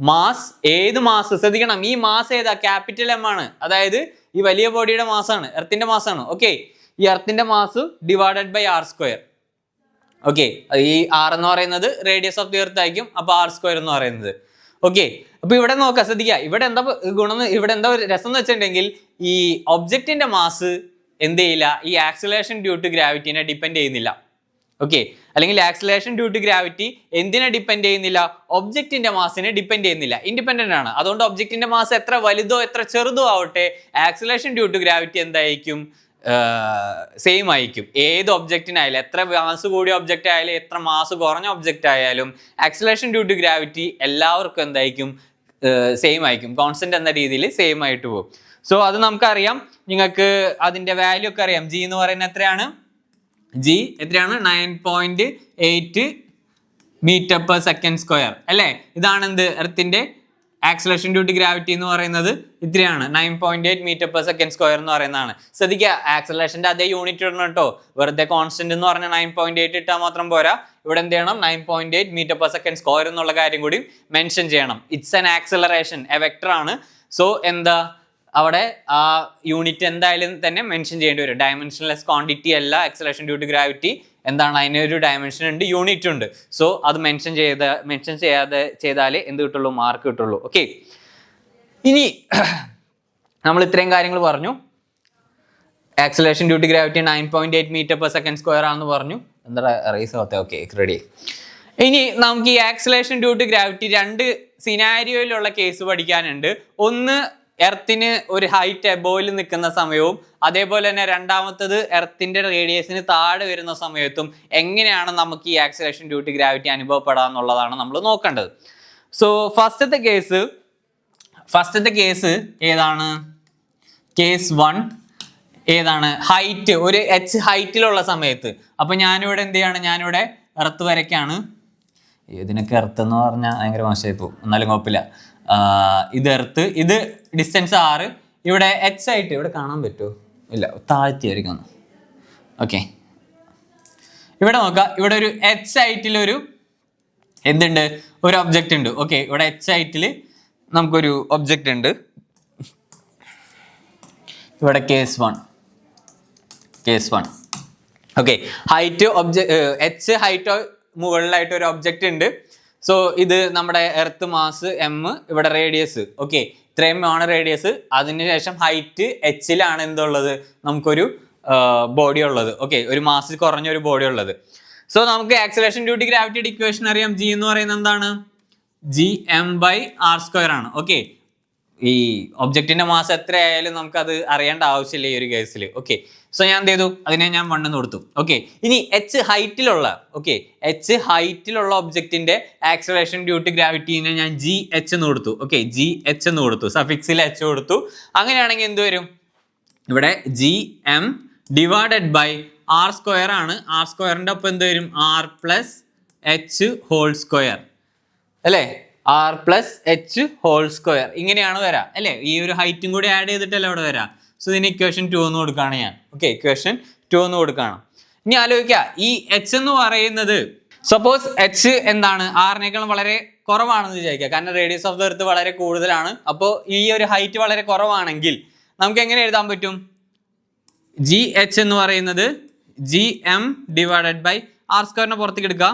mass. ഏത് മാസ്? ശ്രദ്ധിക്കണം, ഈ മാസ് ഏതാ? ക്യാപിറ്റൽ എം ആണ്. അതായത് ഈ വലിയ ബോഡിയുടെ മാസാണ്, എർത്തിന്റെ മാസാണ്. ഓക്കെ, ഈ എർത്തിന്റെ mass divided by R square. Okay, ഈ ആർ എന്ന് പറയുന്നത് റേഡിയസ് ഓഫ് ദി എർത്ത് ആയിരിക്കും, അപ്പൊ ആർ സ്ക്വയർ എന്ന് പറയുന്നത്. ഓക്കെ, അപ്പൊ ഇവിടെ നോക്കാം, ശ്രദ്ധിക്കുക, ഇവിടെ എന്താ ഗുണം, ഇവിടെ എന്താ രസം എന്ന് വെച്ചിട്ടുണ്ടെങ്കിൽ ഈ ഒബ്ജക്റ്റിന്റെ മാസ് എന്ത് ചെയ്യില്ല, ഈ ആക്സിലറേഷൻ ഡ്യൂ ടു ഗ്രാവിറ്റിനെ ഡിപ്പെൻഡ് ചെയ്യുന്നില്ല. ഓക്കെ, അല്ലെങ്കിൽ ആക്സിലറേഷൻ ഡ്യൂ ടു ഗ്രാവിറ്റി എന്തിനെ ഡിപ്പെൻഡ് ചെയ്യുന്നില്ല? ഒബ്ജക്റ്റിന്റെ മാസിനെ ഡിപ്പെൻഡ് ചെയ്യുന്നില്ല, ഇൻഡിപെൻഡന്റ് ആണ്. അതുകൊണ്ട് ഒബ്ജക്റ്റിന്റെ മാസ് എത്ര വലുതോ എത്ര ചെറുതോ ആവട്ടെ, ആക്സിലറേഷൻ ഡ്യൂ ടു ഗ്രാവിറ്റി എന്തായിരിക്കും? സെയിം ആയിരിക്കും. ഏത് ഒബ്ജക്റ്റിനായാലും, എത്ര മാസ് കൂടിയ ഒബ്ജക്റ്റ് ആയാലും എത്ര മാസ് കുറഞ്ഞ ഒബ്ജക്റ്റ് ആയാലും ആക്സിലറേഷൻ ഡ്യൂ ടു ഗ്രാവിറ്റി എല്ലാവർക്കും എന്തായിരിക്കും? സെയിം ആയിരിക്കും, കോൺസ്റ്റന്റ് എന്ന രീതിയിൽ സെയിം ആയിട്ട് പോകും. സോ അത് നമുക്കറിയാം, നിങ്ങൾക്ക് അതിന്റെ വാല്യൂ ഒക്കെ അറിയാം. ജി എന്ന് പറയുന്നത് എത്രയാണ്? ജി എത്രയാണ്? 9.8 മീറ്റർ പെർ സെക്കൻഡ് സ്ക്വയർ അല്ലേ? ഇതാണ് എന്ത്? എർത്തിന്റെ ആക്സിലറേഷൻ ഡ്യൂ ടു ഗ്രാവിറ്റി എന്ന് പറയുന്നത് ഇത്രയാണ്, 9.8 മീറ്റർ പെർ സെക്കൻഡ് സ്ക്വയർ എന്ന് പറയുന്നതാണ്. ശ്രദ്ധിക്കുക, ആക്സിലറേഷന്റെ അതേ യൂണിറ്റ് ഇടണം കേട്ടോ. വെറുതെ കോൺസ്റ്റന്റ് എന്ന് പറഞ്ഞാൽ 9.8 ഇട്ടാൽ മാത്രം പോരാ. ഇവിടെ എന്ത് ചെയ്യണം? 9.8 മീറ്റർ പെർ സെക്കൻഡ് സ്ക്വയർ എന്നുള്ള കാര്യം കൂടി മെൻഷൻ ചെയ്യണം. It's an acceleration, A vector ആണ്. സോ എന്താ അവിടെ ആ യൂണിറ്റ് എന്തായാലും തന്നെ മെൻഷൻ ചെയ്യേണ്ടി വരും. ഡയമെൻഷൻലെസ് ക്വാണ്ടിറ്റി അല്ല ആക്സിലറേഷൻ ഡ്യൂ ടു ഗ്രാവിറ്റി. എന്താണ്? അതിനൊരു ഡയമെൻഷൻ ഉണ്ട്, യൂണിറ്റ് ഉണ്ട്. സോ അത് മെൻഷൻ ചെയ്താലേ എന്ത് കിട്ടുള്ളൂ? മാർക്ക് കിട്ടുള്ളൂ. ഓക്കെ, ഇനി നമ്മൾ ഇത്രയും കാര്യങ്ങൾ പറഞ്ഞു. Acceleration due to gravity 9.8 metre per second square ആണെന്ന് പറഞ്ഞു. എന്താ റേസ് ആവത്തെ? Okay, ready. ഇനി നമുക്ക് ഈ ആക്സിലറേഷൻ ഡ്യൂ ടു ഗ്രാവിറ്റി രണ്ട് സിനാരിയോയിലുള്ള കേസ് പഠിക്കാനുണ്ട്. ഒന്ന് എർത്തിന് ഒരു ഹൈറ്റ് എബോയിൽ നിൽക്കുന്ന സമയവും, അതേപോലെ തന്നെ രണ്ടാമത്തത് എർത്തിന്റെ റേഡിയസിന് താഴെ വരുന്ന സമയത്തും എങ്ങനെയാണ് നമുക്ക് ഈ ആക്സിലറേഷൻ ഡ്യൂ ടു ഗ്രാവിറ്റി അനുഭവപ്പെടാന്നുള്ളതാണ് നമ്മൾ നോക്കേണ്ടത്. സോ ഫസ്റ്റത്തെ കേസ് ഏതാണ്? കേസ് 1 ഏതാണ്? ഹൈറ്റ്, ഒരു h ഹൈറ്റിലുള്ള സമയത്ത്. അപ്പൊ ഞാനിവിടെ എന്ത് ചെയ്യാണ്? ഞാനിവിടെ എർത്ത് വരയ്ക്കാണ്. ഇതിനൊക്കെ എർത്ത് എന്ന് പറഞ്ഞാൽ ഭയങ്കര മോശമായി പോകും, എന്നാലും കുഴപ്പമില്ല. ഇത് എർത്ത്, ഇത് ഡിസ്റ്റൻസ് 6. ഇവിടെ h ആയിട്ട് ഇവിടെ കാണാൻ പറ്റുമോ? ഇല്ല, താഴ്ത്തിയായിരിക്കും. ഓക്കെ, ഇവിടെ നോക്കാം. ഇവിടെ ഒരു h ഹൈറ്റിലൊരു എന്തുണ്ട്? ഒരു ഒബ്ജക്റ്റ് ഉണ്ട്. ഓക്കെ, ഇവിടെ h ഹൈറ്റിൽ നമുക്കൊരു ഒബ്ജക്റ്റ് ഉണ്ട്. ഇവിടെ case 1. Okay, height h height മുകളിലായിട്ട് ഒരു ഒബ്ജക്റ്റ് ഉണ്ട്. സോ ഇത് നമ്മുടെ എർത്ത് മാസ് m, ഇവിടെ റേഡിയസ്. ഓക്കെ, ഇത്രയും ആണ് റേഡിയസ്. അതിനുശേഷം ഹൈറ്റ് h-ലാണ് എന്തുള്ളത്? നമുക്കൊരു ബോഡി ഉള്ളത്. ഓക്കെ, ഒരു മാസ് കുറഞ്ഞ ഒരു ബോഡി ഉള്ളത്. സോ നമുക്ക് ആക്സിലറേഷൻ ഡ്യൂ ടു ഗ്രാവിറ്റിയുടെ ഇക്വേഷൻ അറിയാം. ജി എന്ന് പറയുന്നത് എന്താണ്? G M by R square ആണ്. ഓക്കെ, ഈ ഒബ്ജക്റ്റിന്റെ മാസ് എത്രയായാലും നമുക്കത് അറിയേണ്ട ആവശ്യമില്ല ഈ ഒരു കേസിൽ. ഓക്കെ, സോ ഞാൻ എന്ത് ചെയ്തു? അതിനെ ഞാൻ 1 എന്ന് കൊടുത്തു. ഓക്കെ, ഇനി h ഹൈറ്റിലുള്ള ഒബ്ജക്റ്റിന്റെ ആക്സിലറേഷൻ ഡ്യൂ ടു ഗ്രാവിറ്റിനെ ഞാൻ ജി എച്ച് എന്ന് കൊടുത്തു. ഓക്കെ, ജി എച്ച് എന്ന് കൊടുത്തു, സഫിക്സിൽ h കൊടുത്തു. അങ്ങനെയാണെങ്കിൽ എന്ത് വരും? ഇവിടെ g m divided by R square ആണ്. ആർ സ്ക്വയറിന്റെ ഒപ്പം എന്ത് വരും? R plus h whole square അല്ലേ? R plus h whole square ഇങ്ങനെയാണ് വരാം അല്ലേ? ഈ ഒരു ഹൈറ്റും കൂടി ആഡ് ചെയ്തിട്ടല്ലേ അവിടെ വരാം. സോ ഇതിന് ഇക്വേഷൻ 2 എന്ന് കൊടുക്കുകയാണ് ഞാൻ. ഓക്കെ, ഇക്വേഷൻ 2 എന്ന് കൊടുക്കുകയാണ്. ഇനി ആലോചിക്കുക, ഈ h എന്ന് പറയുന്നത് സപ്പോസ് h എന്താണ്? ആറിനേക്കാളും വളരെ കുറവാണെന്ന് വിചാരിക്കുക. കാരണം റേഡിയസ് ഓഫ് ദ എർത്ത് വളരെ കൂടുതലാണ്. അപ്പോൾ ഈ ഒരു ഹൈറ്റ് വളരെ കുറവാണെങ്കിൽ നമുക്ക് എങ്ങനെ എഴുതാൻ പറ്റും? ജി എച്ച് എന്ന് പറയുന്നത് g m divided by r സ്ക്വയറിനെ പുറത്തേക്ക് എടുക്കുക.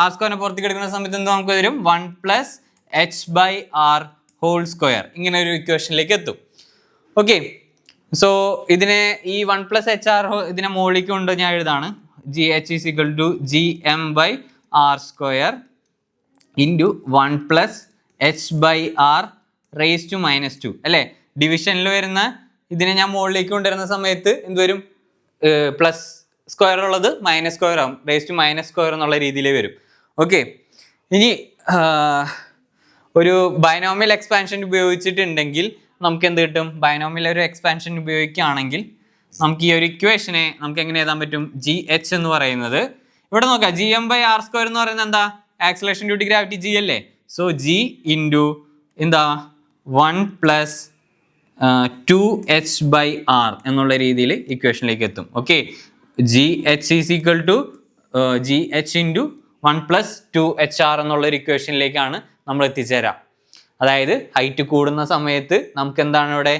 ആർ സ്ക്വയറിനെ പുറത്തേക്ക് എടുക്കുന്ന സമയത്ത് എന്ത് നമുക്ക് വരും? 1+h/r whole square. ഇങ്ങനെ ഒരു ഇക്വേഷനിലേക്ക് എത്തും. ഓക്കെ, സോ ഇതിനെ ഈ 1+HR ഇതിനെ മുകളിലേക്ക് കൊണ്ട് ഞാൻ എഴുതാണ്. G H is equal to g M by R square into 1+h/r raise to -2 അല്ലേ? ഡിവിഷനിൽ വരുന്ന ഇതിനെ ഞാൻ മുകളിലേക്ക് കൊണ്ടുവരുന്ന സമയത്ത് എന്ത് വരും? പ്ലസ് സ്ക്വയർ ഉള്ളത് മൈനസ് സ്ക്വയർ ആവും, റേസ് ടു -സ്ക്വയർ എന്നുള്ള രീതിയിൽ വരും. ഓക്കെ, ഇനി ഒരു ബൈനോമിയൽ എക്സ്പാൻഷൻ ഉപയോഗിച്ചിട്ടുണ്ടെങ്കിൽ നമുക്ക് എന്ത് കിട്ടും? ബൈനോമിയൽ ഒരു എക്സ്പാൻഷൻ ഉപയോഗിക്കുകയാണെങ്കിൽ നമുക്ക് ഈ ഒരു ഇക്വേഷനെ നമുക്ക് എങ്ങനെ എഴുതാൻ പറ്റും? ജി എച്ച് എന്ന് പറയുന്നത് ഇവിടെ നോക്കാം, G M by R square എന്ന് പറയുന്നത് എന്താ? Acceleration due to gravity G അല്ലേ? സോ ജി ഇൻറ്റു എന്താ 1+2h/r എന്നുള്ള രീതിയിൽ ഇക്വേഷനിലേക്ക് എത്തും. Okay, G H is equal to G H into 1+2HR എന്നുള്ള ഒരു ഇക്വേഷനിലേക്കാണ് നമ്മൾ എത്തിച്ചേരാം. അതായത് ഹൈറ്റ് കൂടുന്ന സമയത്ത് നമുക്ക് എന്താണ് ഇവിടെ?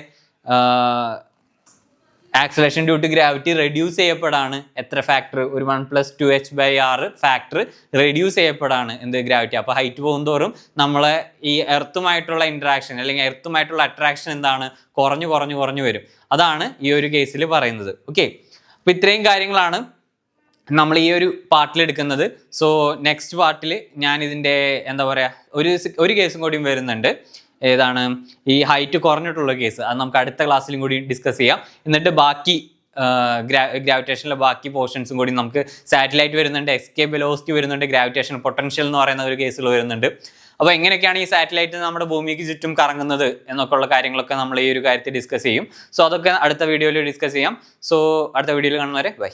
Acceleration due to gravity reduce ചെയ്യപ്പെടാണ്. എത്ര ഫാക്ടർ? ഒരു 1+2h/r ഫാക്ടർ റെഡ്യൂസ് ചെയ്യപ്പെടാണ് എന്ത്? ഗ്രാവിറ്റി. അപ്പോൾ ഹൈറ്റ് പോകുന്തോറും നമ്മളെ ഈ എർത്തുമായിട്ടുള്ള ഇൻട്രാക്ഷൻ അല്ലെങ്കിൽ എർത്തുമായിട്ടുള്ള അട്രാക്ഷൻ എന്താണ്? കുറഞ്ഞു വരും. അതാണ് ഈ ഒരു കേസിൽ പറയുന്നത്. ഓക്കെ, അപ്പോൾ ഇത്രയും കാര്യങ്ങളാണ് നമ്മൾ ഈ ഒരു പാർട്ടിൽ എടുക്കുന്നത്. സോ നെക്സ്റ്റ് പാർട്ടിൽ ഞാൻ ഇതിൻ്റെ എന്താ പറയുക ഒരു കേസും കൂടിയും വരുന്നുണ്ട്. ഏതാണ്? ഈ ഹൈറ്റ് കുറഞ്ഞിട്ടുള്ള കേസ്. അത് നമുക്ക് അടുത്ത ക്ലാസ്സിലും കൂടി ഡിസ്കസ് ചെയ്യാം. എന്നിട്ട് ബാക്കി ഗ്രാവിറ്റേഷനിലെ ബാക്കി പോർഷൻസും കൂടി നമുക്ക് സാറ്റലൈറ്റ് വരുന്നുണ്ട്, എസ്കേപ്പ് വെലോസിറ്റി വരുന്നുണ്ട്, ഗ്രാവിറ്റേഷൻ പൊട്ടൻഷ്യൽ എന്ന് പറയുന്ന ഒരു കേസിൽ വരുന്നുണ്ട്. അപ്പോൾ എങ്ങനെയൊക്കെയാണ് ഈ സാറ്റലൈറ്റ് നമ്മുടെ ഭൂമിക്ക് ചുറ്റും കറങ്ങുന്നത് എന്നൊക്കെ ഉള്ള കാര്യങ്ങളൊക്കെ നമ്മൾ ഈ ഒരു കാര്യത്തിൽ ഡിസ്കസ് ചെയ്യും. സോ അതൊക്കെ അടുത്ത വീഡിയോയിൽ ഡിസ്കസ് ചെയ്യാം. സോ അടുത്ത വീഡിയോയിൽ കാണുന്നവരെ ബൈ.